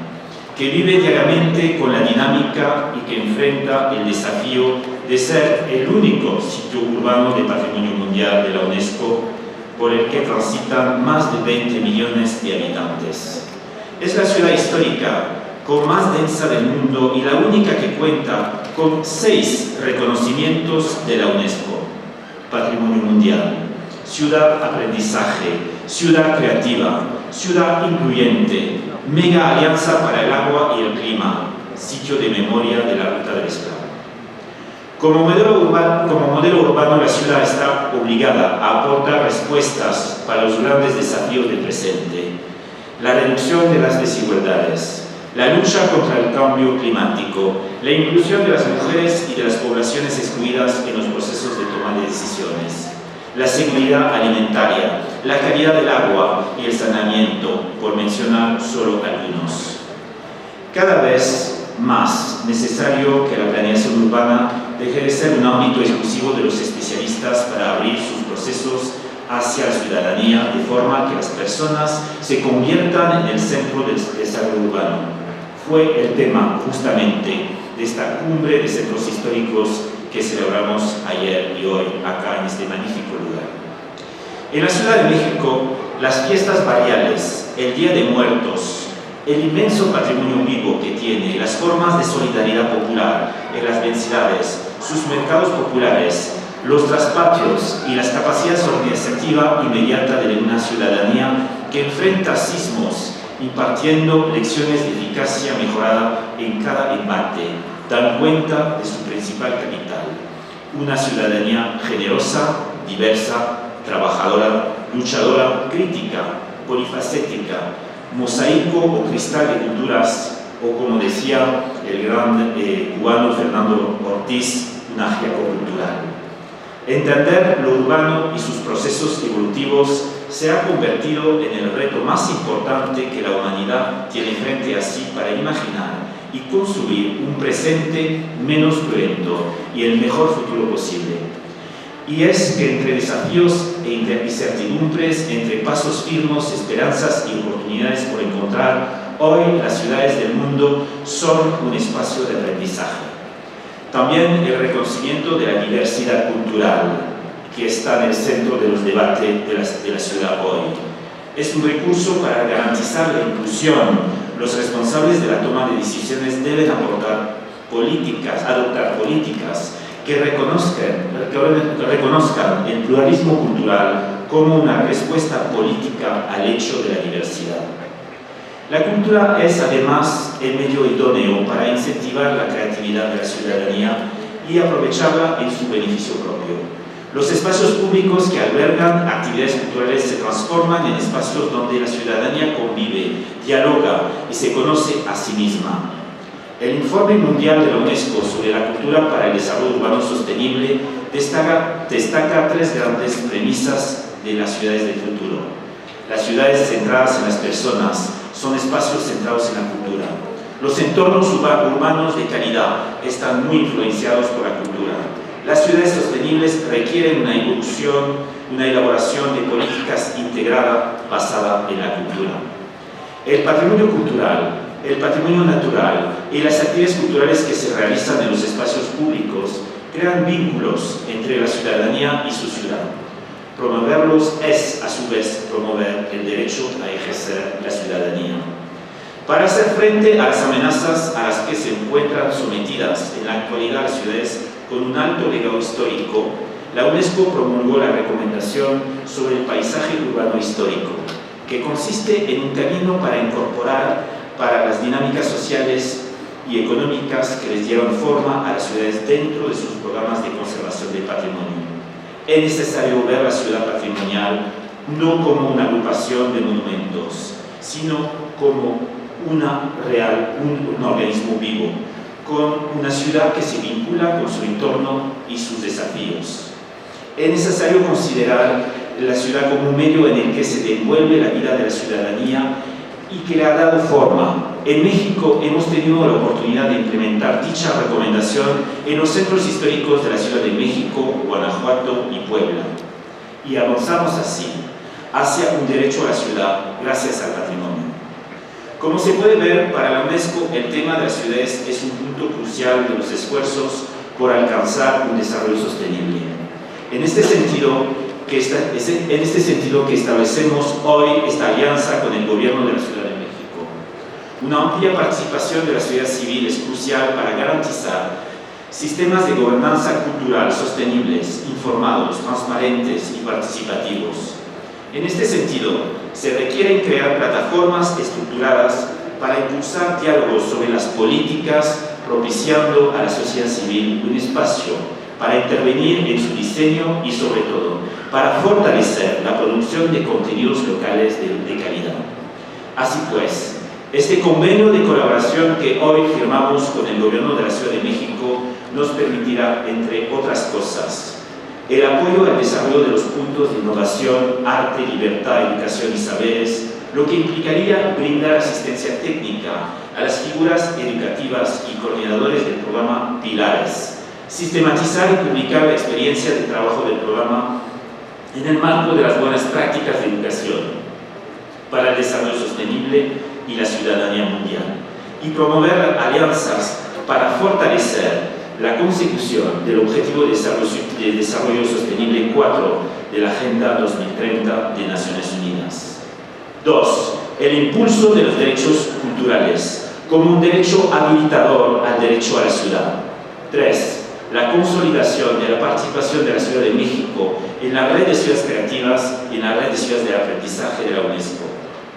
que vive diariamente con la dinámica y que enfrenta el desafío de ser el único sitio urbano de patrimonio mundial de la UNESCO por el que transitan más de 20 millones de habitantes. Es la ciudad histórica con más densa del mundo y la única que cuenta con 6 reconocimientos de la UNESCO: Patrimonio Mundial, Ciudad Aprendizaje, Ciudad Creativa, Ciudad Incluyente, Mega Alianza para el Agua y el Clima, Sitio de Memoria de la Ruta del Esclavo. Como modelo urbano, la ciudad está obligada a aportar respuestas para los grandes desafíos del presente: la reducción de las desigualdades, la lucha contra el cambio climático, la inclusión de las mujeres y de las poblaciones excluidas en los procesos de toma de decisiones, la seguridad alimentaria, la calidad del agua y el saneamiento, por mencionar solo algunos. Cada vez más necesario que la planeación urbana deje de ser un ámbito exclusivo de los especialistas para abrir sus procesos procesos hacia la ciudadanía, de forma que las personas se conviertan en el centro del desarrollo urbano. Fue el tema justamente de esta cumbre de centros históricos que celebramos ayer y hoy acá en este magnífico lugar. En la Ciudad de México, las fiestas barriales, el Día de Muertos, el inmenso patrimonio vivo que tiene, las formas de solidaridad popular en las densidades, sus mercados populares, los traspatios y las capacidades organizativa inmediata de una ciudadanía que enfrenta sismos, impartiendo lecciones de eficacia mejorada en cada embate, dan cuenta de su principal capital, una ciudadanía generosa, diversa, trabajadora, luchadora, crítica, polifacética, mosaico o cristal de culturas, o como decía el gran cubano Fernando Ortiz, una giaco cultural. Entender lo urbano y sus procesos evolutivos se ha convertido en el reto más importante que la humanidad tiene frente a sí para imaginar y construir un presente menos cruento y el mejor futuro posible. Y es que entre desafíos e incertidumbres, entre pasos firmes, esperanzas y oportunidades por encontrar, hoy las ciudades del mundo son un espacio de aprendizaje. También el reconocimiento de la diversidad cultural que está en el centro de los debates de la ciudad hoy. Es un recurso para garantizar la inclusión. Los responsables de la toma de decisiones deben adoptar políticas que reconozcan el pluralismo cultural como una respuesta política al hecho de la diversidad. La cultura es además el medio idóneo para incentivar la creatividad de la ciudadanía y aprovecharla en su beneficio propio. Los espacios públicos que albergan actividades culturales se transforman en espacios donde la ciudadanía convive, dialoga y se conoce a sí misma. El Informe Mundial de la UNESCO sobre la cultura para el desarrollo urbano sostenible destaca tres grandes premisas de las ciudades del futuro. Las ciudades centradas en las personas son espacios centrados en la cultura. Los entornos urbanos de calidad están muy influenciados por la cultura. Las ciudades sostenibles requieren una elaboración de políticas integrada basada en la cultura. El patrimonio cultural, el patrimonio natural y las actividades culturales que se realizan en los espacios públicos crean vínculos entre la ciudadanía y su ciudad. Promoverlos es, a su vez, promover el derecho a ejercer la ciudadanía. Para hacer frente a las amenazas a las que se encuentran sometidas en la actualidad las ciudades con un alto legado histórico, la UNESCO promulgó la recomendación sobre el paisaje urbano histórico, que consiste en un camino para incorporar para las dinámicas sociales y económicas que les dieron forma a las ciudades dentro de sus programas de conservación del patrimonio. Es necesario ver la ciudad patrimonial no como una agrupación de monumentos, sino como un organismo vivo, con una ciudad que se vincula con su entorno y sus desafíos. Es necesario considerar la ciudad como un medio en el que se desenvuelve la vida de la ciudadanía y que le ha dado forma. En México hemos tenido la oportunidad de implementar dicha recomendación en los centros históricos de la Ciudad de México, Guanajuato y Puebla. Y avanzamos así, hacia un derecho a la ciudad gracias al patrimonio. Como se puede ver, para la UNESCO el tema de las ciudades es un punto crucial de los esfuerzos por alcanzar un desarrollo sostenible. En este sentido que establecemos hoy esta alianza con el gobierno de la Ciudad de México. Una amplia participación de la sociedad civil es crucial para garantizar sistemas de gobernanza cultural sostenibles, informados, transparentes y participativos. En este sentido, se requieren crear plataformas estructuradas para impulsar diálogos sobre las políticas, propiciando a la sociedad civil un espacio para intervenir en su diseño y, sobre todo, para fortalecer la producción de contenidos locales de calidad. Así pues, este convenio de colaboración que hoy firmamos con el Gobierno de la Ciudad de México nos permitirá, entre otras cosas, el apoyo al desarrollo de los puntos de innovación, arte, libertad, educación y saberes, lo que implicaría brindar asistencia técnica a las figuras educativas y coordinadores del programa Pilares, sistematizar y publicar la experiencia de trabajo del programa en el marco de las buenas prácticas de educación para el desarrollo sostenible y la ciudadanía mundial, y promover alianzas para fortalecer la consecución del Objetivo de Desarrollo Sostenible 4 de la Agenda 2030 de Naciones Unidas. 2. El impulso de los derechos culturales como un derecho habilitador al derecho a la ciudad. 3. La consolidación de la participación de la Ciudad de México en la red de ciudades creativas y en la red de ciudades de aprendizaje de la UNESCO.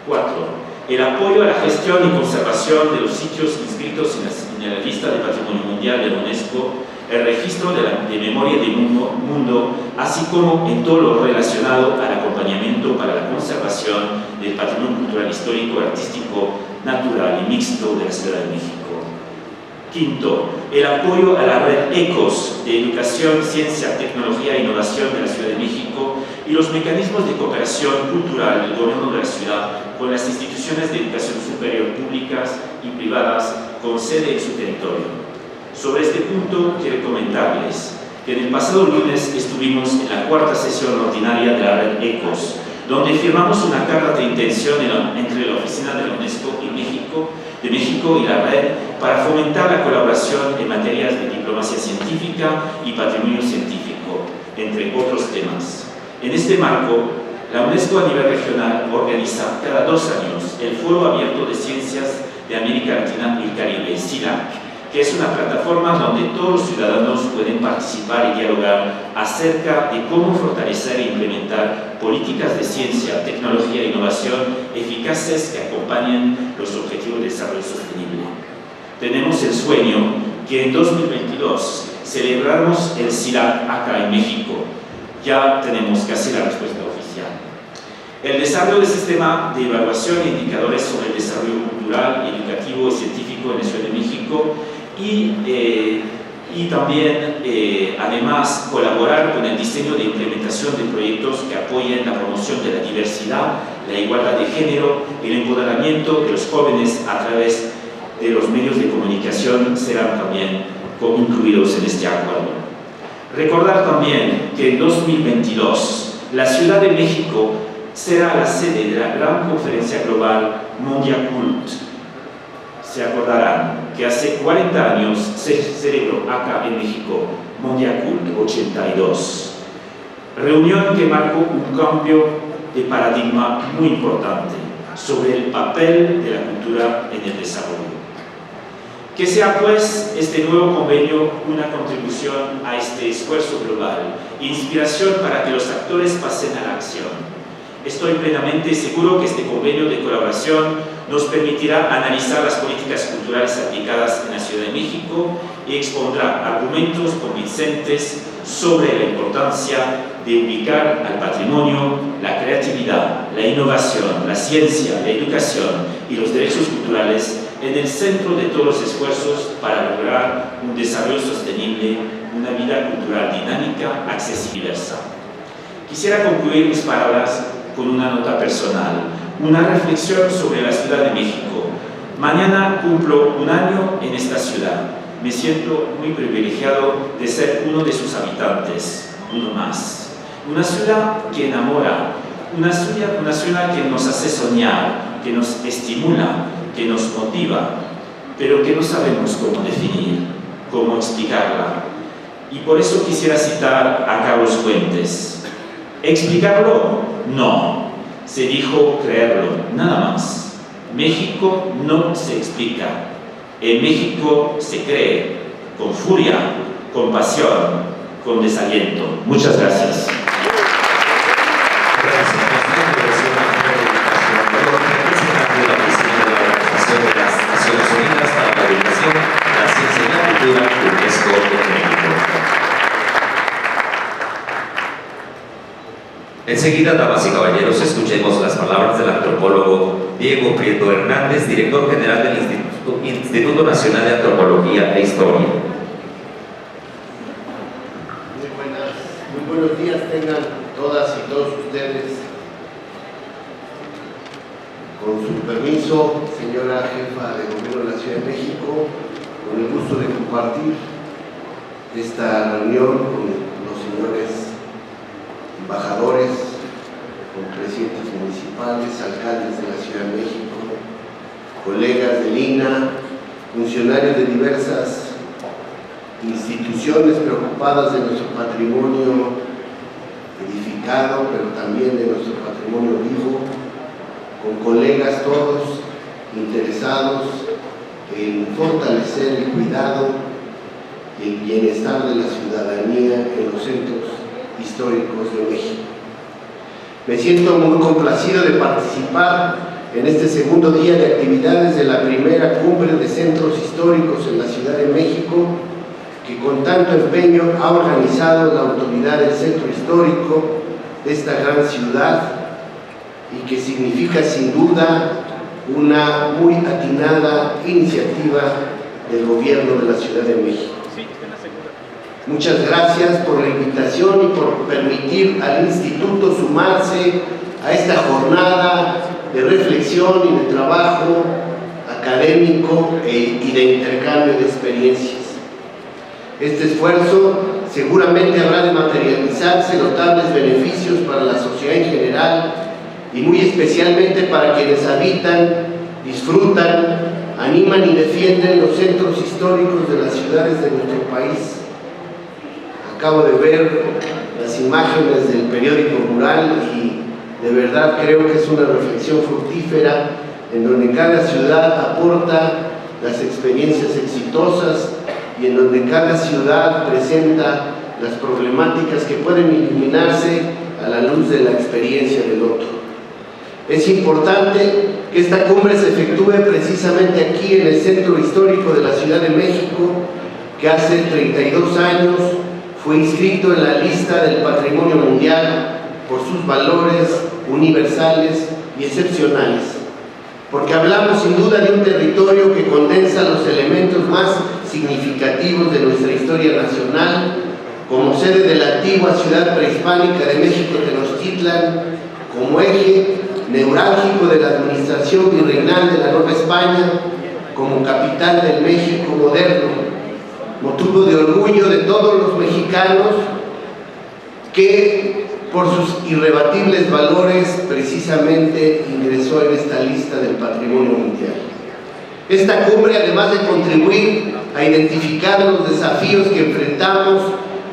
4. El apoyo a la gestión y conservación de los sitios inscritos en la lista de Patrimonio Mundial de la UNESCO, el registro de memoria del mundo, así como en todo lo relacionado al acompañamiento para la conservación del patrimonio cultural, histórico, artístico, natural y mixto de la Ciudad de México. 5. El apoyo a la red ECOS de Educación, Ciencia, Tecnología e Innovación de la Ciudad de México y los mecanismos de cooperación cultural del gobierno de la ciudad con las instituciones de educación superior públicas y privadas con sede en su territorio. Sobre este punto quiero comentarles que en el pasado lunes estuvimos en la 4ª sesión ordinaria de la red ECOS, donde firmamos una carta de intención entre la Oficina de la UNESCO de México y la red para fomentar la colaboración en materias de diplomacia científica y patrimonio científico, entre otros temas. En este marco, la UNESCO a nivel regional organiza cada 2 años el Foro Abierto de Ciencias de América Latina y el Caribe, CILAC, que es una plataforma donde todos los ciudadanos pueden participar y dialogar acerca de cómo fortalecer e implementar políticas de ciencia, tecnología e innovación eficaces que acompañen los objetivos de desarrollo sostenible. Tenemos el sueño que en 2022 celebramos el CILAC acá en México. Ya tenemos casi la respuesta oficial. El desarrollo del sistema de evaluación e indicadores sobre el desarrollo cultural, educativo y científico en la Ciudad de México y también, además, colaborar con el diseño de implementación de proyectos que apoyen la promoción de la diversidad, la igualdad de género y el empoderamiento de los jóvenes a través de los medios de comunicación serán también incluidos en este acuerdo. Recordar también que en 2022 la Ciudad de México será la sede de la gran conferencia global Mondiacult. Se acordarán que hace 40 años se celebró acá en México Mondiacult 82. Reunión que marcó un cambio de paradigma muy importante sobre el papel de la cultura en el desarrollo. Que sea pues este nuevo convenio una contribución a este esfuerzo global, inspiración para que los actores pasen a la acción. Estoy plenamente seguro que este convenio de colaboración nos permitirá analizar las políticas culturales aplicadas en la Ciudad de México y expondrá argumentos convincentes sobre la importancia de ubicar al patrimonio, la creatividad, la innovación, la ciencia, la educación y los derechos culturales en el centro de todos los esfuerzos para lograr un desarrollo sostenible, una vida cultural dinámica, accesible y diversa. Quisiera concluir mis palabras con una nota personal, una reflexión sobre la Ciudad de México. Mañana cumplo un año en esta ciudad. Me siento muy privilegiado de ser uno de sus habitantes, uno más. Una ciudad que enamora, una ciudad que nos hace soñar, que nos estimula, que nos motiva, pero que no sabemos cómo definir, cómo explicarla. Y por eso quisiera citar a Carlos Fuentes. ¿Explicarlo? No. Se dijo creerlo, nada más. México no se explica. En México se cree, con furia, con pasión, con desaliento. Muchas gracias. Enseguida, damas y caballeros, escuchemos las palabras del antropólogo Diego Prieto Hernández, director general del Instituto Nacional de Antropología e Historia. Muy buenos días tengan todas y todos ustedes. Con su permiso, señora jefa de gobierno de la Ciudad de México, con el gusto de compartir esta reunión con los señores embajadores, con presidentes municipales, alcaldes de la Ciudad de México, colegas del INAH, funcionarios de diversas instituciones preocupadas de nuestro patrimonio edificado, pero también de nuestro patrimonio vivo, con colegas todos interesados en fortalecer el cuidado y el bienestar de la ciudadanía en los centros históricos de México. Me siento muy complacido de participar en este segundo día de actividades de la primera cumbre de centros históricos en la Ciudad de México, que con tanto empeño ha organizado la autoridad del centro histórico de esta gran ciudad y que significa sin duda una muy atinada iniciativa del gobierno de la Ciudad de México. Muchas gracias por la invitación y por permitir al Instituto sumarse a esta jornada de reflexión y de trabajo académico y de intercambio de experiencias. Este esfuerzo seguramente habrá de materializarse notables beneficios para la sociedad en general y muy especialmente para quienes habitan, disfrutan, animan y defienden los centros históricos de las ciudades de nuestro país. Acabo de ver las imágenes del periódico Rural y de verdad creo que es una reflexión fructífera en donde cada ciudad aporta las experiencias exitosas y en donde cada ciudad presenta las problemáticas que pueden iluminarse a la luz de la experiencia del otro. Es importante que esta cumbre se efectúe precisamente aquí en el Centro Histórico de la Ciudad de México, que hace 32 años fue inscrito en la lista del Patrimonio Mundial por sus valores universales y excepcionales, porque hablamos sin duda de un territorio que condensa los elementos más significativos de nuestra historia nacional, como sede de la antigua ciudad prehispánica de México Tenochtitlan, como eje neurálgico de la administración virreinal de la Nueva España, como capital del México moderno, motivo de orgullo de todos los mexicanos que por sus irrebatibles valores precisamente ingresó en esta lista del Patrimonio Mundial. Esta cumbre, además de contribuir a identificar los desafíos que enfrentamos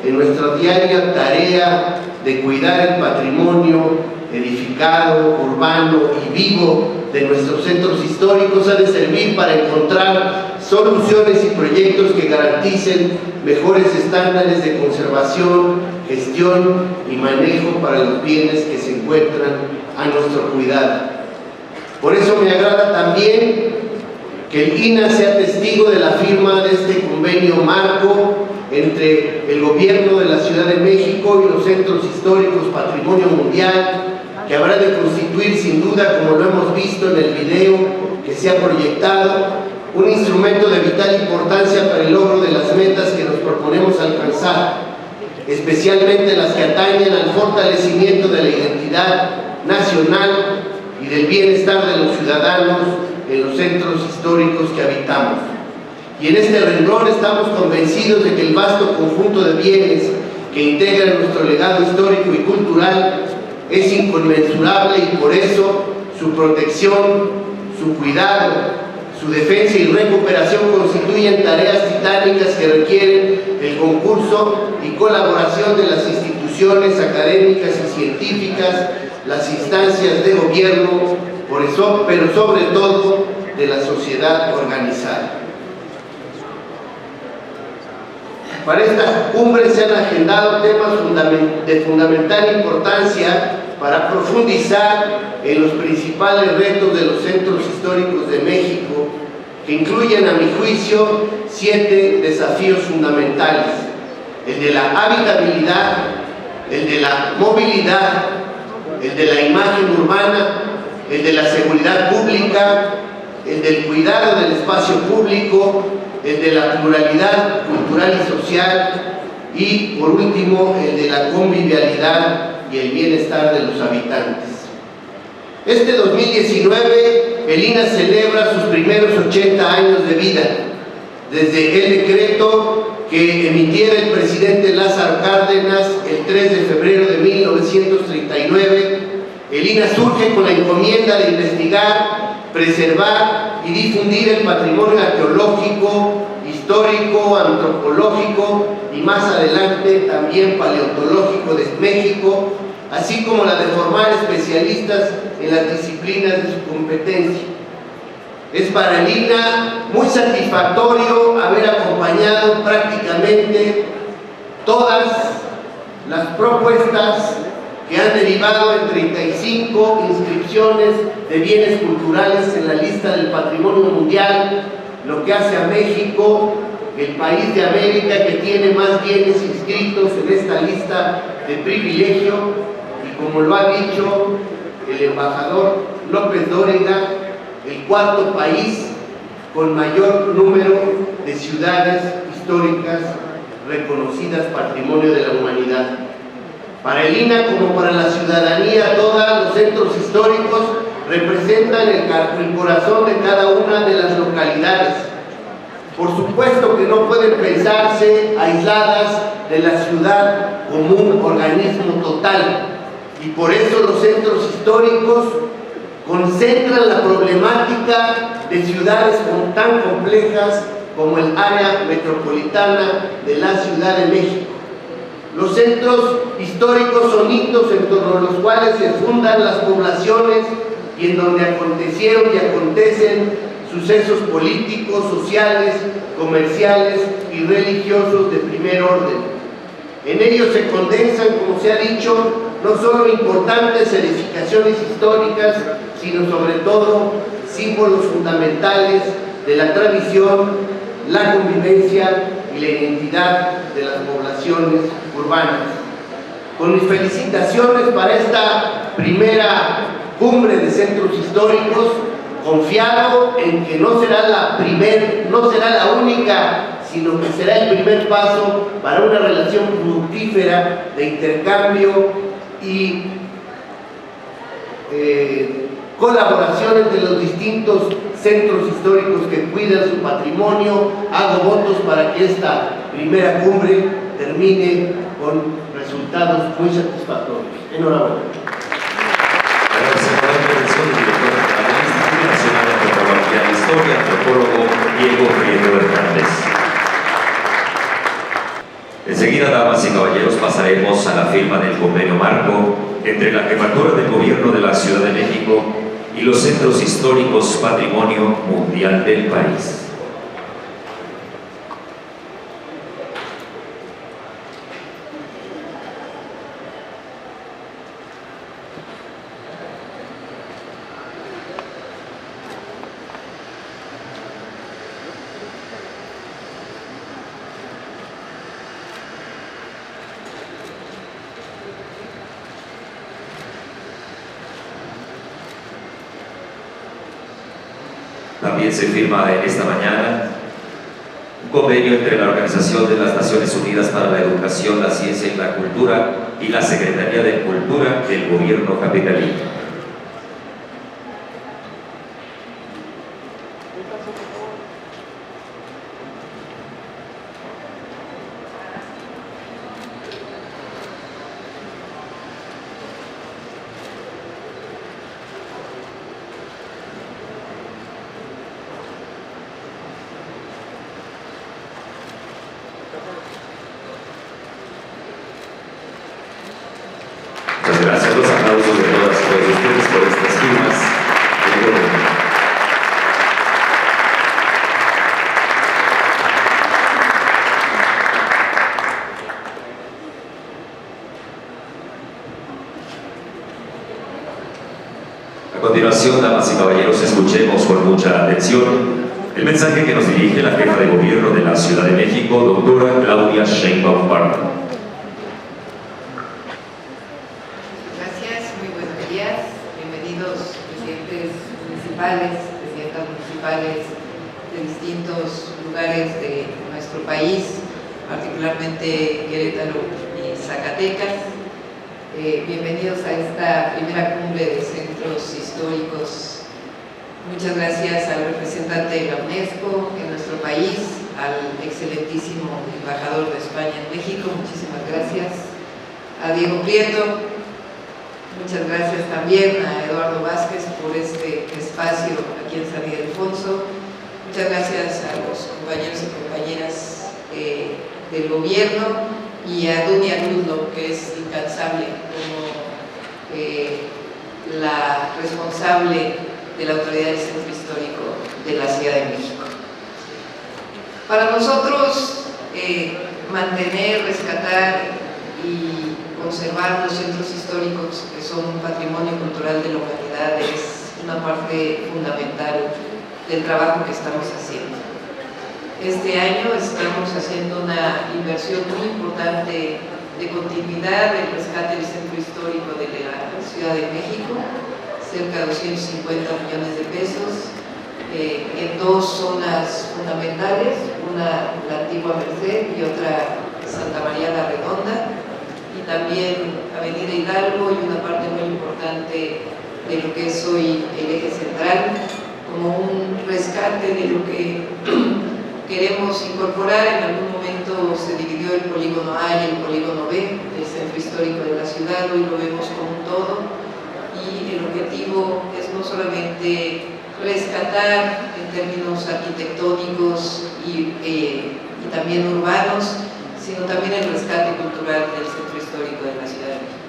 en nuestra diaria tarea de cuidar el patrimonio edificado, urbano y vivo de nuestros centros históricos, ha de servir para encontrar soluciones y proyectos que garanticen mejores estándares de conservación, gestión y manejo para los bienes que se encuentran a nuestro cuidado. Por eso me agrada también que el INAH sea testigo de la firma de este convenio marco entre el gobierno de la Ciudad de México y los centros históricos Patrimonio Mundial, que habrá de constituir sin duda, como lo hemos visto en el video que se ha proyectado, un instrumento de vital importancia para el logro de las metas que nos proponemos alcanzar, especialmente las que atañen al fortalecimiento de la identidad nacional y del bienestar de los ciudadanos en los centros históricos que habitamos. Y en este renglón estamos convencidos de que el vasto conjunto de bienes que integran nuestro legado histórico y cultural es inconmensurable y por eso su protección, su cuidado, su defensa y recuperación constituyen tareas titánicas que requieren el concurso y colaboración de las instituciones académicas y científicas, las instancias de gobierno, pero sobre todo de la sociedad organizada. Para esta cumbre se han agendado temas de fundamental importancia para profundizar en los principales retos de los centros históricos de México, que incluyen, a mi juicio, 7 desafíos fundamentales: el de la habitabilidad, el de la movilidad, el de la imagen urbana, el de la seguridad pública, el del cuidado del espacio público, el de la pluralidad cultural y social y, por último, el de la convivialidad y el bienestar de los habitantes. Este 2019, el INAH celebra sus primeros 80 años de vida, desde el decreto que emitiera el presidente Lázaro Cárdenas el 3 de febrero de 1900 1939, el INAH surge con la encomienda de investigar, preservar y difundir el patrimonio arqueológico, histórico, antropológico y más adelante también paleontológico de México, así como la de formar especialistas en las disciplinas de su competencia. Es para el INAH muy satisfactorio haber acompañado prácticamente todas las propuestas que han derivado en 35 inscripciones de bienes culturales en la lista del Patrimonio Mundial, lo que hace a México el país de América que tiene más bienes inscritos en esta lista de privilegio, y como lo ha dicho el embajador López Dóriga, el cuarto país con mayor número de ciudades históricas reconocidas Patrimonio de la Humanidad. Para el INAH, como para la ciudadanía, todos los centros históricos representan el corazón de cada una de las localidades. Por supuesto que no pueden pensarse aisladas de la ciudad como un organismo total, y por eso los centros históricos concentran la problemática de ciudades tan complejas como el área metropolitana de la Ciudad de México. Los centros históricos son hitos en torno a los cuales se fundan las poblaciones y en donde acontecieron y acontecen sucesos políticos, sociales, comerciales y religiosos de primer orden. En ellos se condensan, como se ha dicho, no solo importantes edificaciones históricas, sino sobre todo símbolos fundamentales de la tradición, la convivencia y la identidad de las poblaciones urbanas. Con mis felicitaciones para esta primera cumbre de centros históricos, confiado en que no será la única, sino que será el primer paso para una relación fructífera de intercambio y colaboración entre los distintos centros históricos que cuidan su patrimonio. Hago votos para que esta primera cumbre termine con resultados muy satisfactorios. Enhorabuena. Gracias por la intervención del director del Instituto Nacional de Antropología e Historia, antropólogo Diego Prieto Hernández. Enseguida, damas y caballeros, pasaremos a la firma del convenio marco entre la Jefatura del Gobierno de la Ciudad de México y los centros históricos Patrimonio Mundial del país. También se firma en esta mañana un convenio entre la Organización de las Naciones Unidas para la Educación, la Ciencia y la Cultura y la Secretaría de Cultura del Gobierno capitalino. Muchas gracias, los aplausos de todas y todos ustedes por estas firmas. A continuación, damas y caballeros, escuchemos con mucha atención el mensaje que nos dirige la jefa de gobierno de la Ciudad de México, doctora Claudia Sheinbaum Pardo. Presidentas municipales de distintos lugares de nuestro país, particularmente Querétaro y Zacatecas. Bienvenidos a esta primera cumbre de centros históricos. Muchas gracias al representante de la UNESCO en nuestro país, al excelentísimo embajador de España en México, muchísimas gracias, a Diego Prieto, Muchas gracias también a Eduardo Vázquez por este espacio aquí en San Ildefonso. Muchas gracias a los compañeros y compañeras del gobierno y a Dunia Ludlow, que es incansable como la responsable de la autoridad del Centro Histórico de la Ciudad de México. Para nosotros, mantener, rescatar y conservar los centros históricos que son un patrimonio cultural de la humanidad es una parte fundamental del trabajo que estamos haciendo. Este año estamos haciendo una inversión muy importante de continuidad del rescate del centro histórico de la Ciudad de México, cerca de 250 millones de pesos, en dos zonas fundamentales, una la antigua Merced y otra Santa María la Redonda, y también Avenida Hidalgo y una parte muy importante de lo que es hoy el eje central, como un rescate de lo que queremos incorporar. En algún momento se dividió el polígono A y el polígono B del centro histórico de la ciudad, hoy lo vemos como un todo, y el objetivo es no solamente rescatar en términos arquitectónicos y también urbanos, sino también el rescate cultural del centro histórico de la ciudad de México.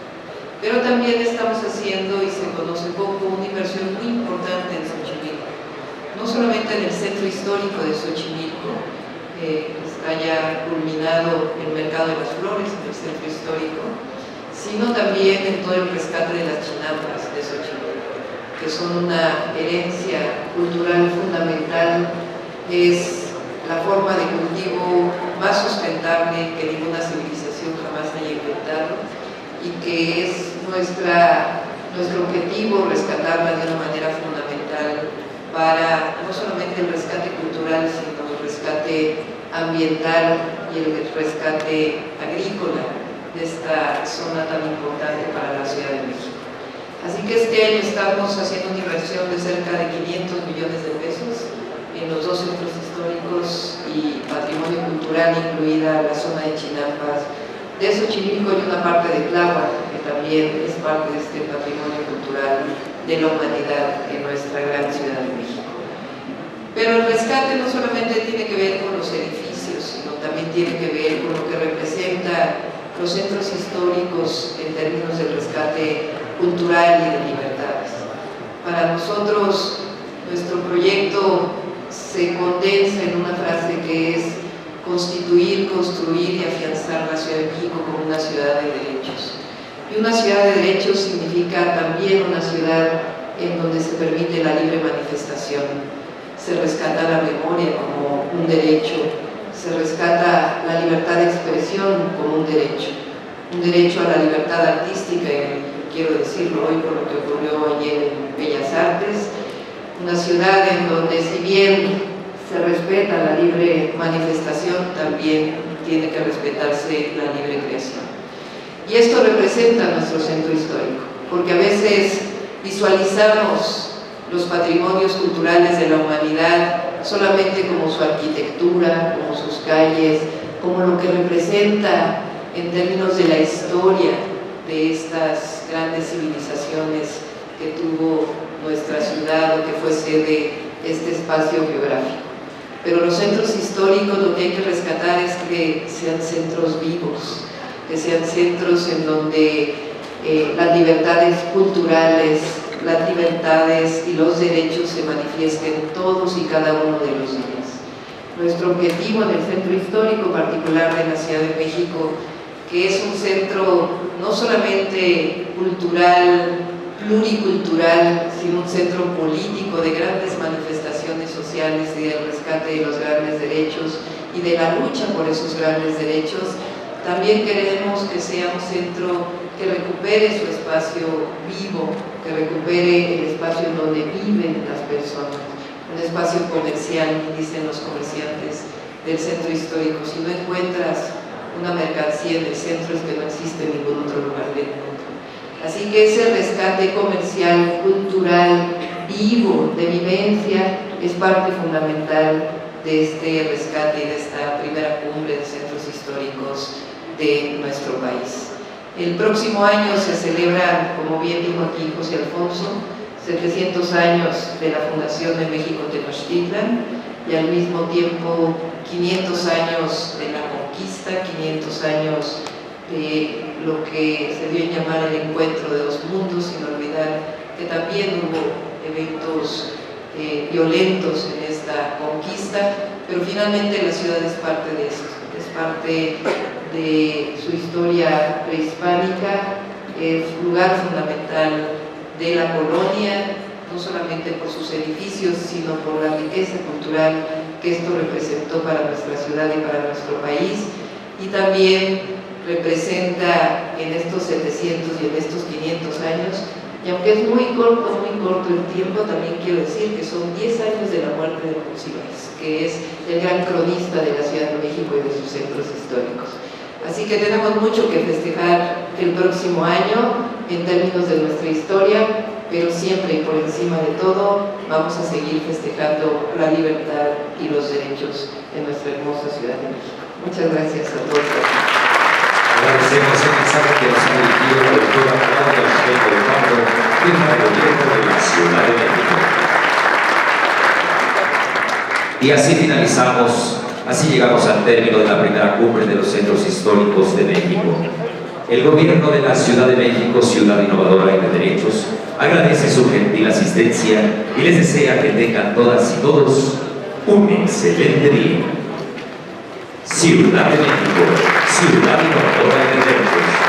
Pero también estamos haciendo, y se conoce poco, una inversión muy importante en Xochimilco. No solamente en el centro histórico de Xochimilco, está ya culminado el Mercado de las Flores, en el centro histórico, sino también en todo el rescate de las chinampas de Xochimilco, que son una herencia cultural fundamental, es la forma de cultivo más sustentable que ninguna civilización jamás haya inventado, y que es nuestro objetivo rescatarla de una manera fundamental para no solamente el rescate cultural, sino el rescate ambiental y el rescate agrícola de esta zona tan importante para la Ciudad de México. Así que este año estamos haciendo una inversión de cerca de 500 millones de pesos en los dos centros históricos y patrimonio cultural, incluida la zona de Chinampas, de Xochimilco y una parte de Tláhuac, que también es parte de este patrimonio cultural de la humanidad en nuestra gran Ciudad de México. Pero el rescate no solamente tiene que ver con los edificios, sino también tiene que ver con lo que representa los centros históricos en términos del rescate cultural y de libertades. Para nosotros, nuestro proyecto se condensa en una frase que es constituir, construir y afianzar la Ciudad de México como una ciudad de derechos. Y una ciudad de derechos significa también una ciudad en donde se permite la libre manifestación, se rescata la memoria como un derecho, se rescata la libertad de expresión como un derecho a la libertad artística, y quiero decirlo hoy por lo que ocurrió ayer en Bellas Artes, una ciudad en donde si bien se respeta la libre manifestación, también tiene que respetarse la libre creación. Y esto representa nuestro centro histórico, porque a veces visualizamos los patrimonios culturales de la humanidad solamente como su arquitectura, como sus calles, como lo que representa en términos de la historia de estas grandes civilizaciones que tuvo nuestra ciudad o que fue sede de este espacio geográfico. Pero los centros históricos lo que hay que rescatar es que sean centros vivos, que sean centros en donde las libertades culturales, las libertades y los derechos se manifiesten todos y cada uno de los días. Nuestro objetivo en el centro histórico particular de la Ciudad de México, que es un centro no solamente cultural, pluricultural, sino un centro político de grandes manifestaciones sociales y del rescate de los grandes derechos y de la lucha por esos grandes derechos. También queremos que sea un centro que recupere su espacio vivo, que recupere el espacio en donde viven las personas, un espacio comercial, dicen los comerciantes del centro histórico. Si no encuentras una mercancía en el centro es que no existe en ningún otro lugar del mundo. Así que ese rescate comercial, cultural, vivo, de vivencia, es parte fundamental de este rescate y de esta primera cumbre de centros históricos de nuestro país. El próximo año se celebran, como bien dijo aquí José Alfonso, 700 años de la fundación de México Tenochtitlan y al mismo tiempo 500 años de la conquista, 500 años de lo que se dio en llamar el encuentro de los mundos, sin olvidar que también hubo eventos violentos en esta conquista, pero finalmente la ciudad es parte de eso, es parte de su historia prehispánica, es lugar fundamental de la colonia, no solamente por sus edificios, sino por la riqueza cultural que esto representó para nuestra ciudad y para nuestro país, y también representa en estos 700 y en estos 500 años, y aunque es muy corto el tiempo, también quiero decir que son 10 años de la muerte de Monsiváis, que es el gran cronista de la Ciudad de México y de sus centros históricos. Así que tenemos mucho que festejar el próximo año en términos de nuestra historia, pero siempre y por encima de todo vamos a seguir festejando la libertad y los derechos en nuestra hermosa Ciudad de México. Muchas gracias a todos. Agradecemos el mensaje que nos ha dirigido la doctora Claudia Sheinbaum Pardo, jefa de gobierno de la Ciudad de México. Y así finalizamos, así llegamos al término de la primera cumbre de los centros históricos de México. El gobierno de la Ciudad de México, ciudad innovadora y de derechos, agradece su gentil asistencia y les desea que tengan todas y todos un excelente día. Ciudad de México, ciudad innovadora y de derechos.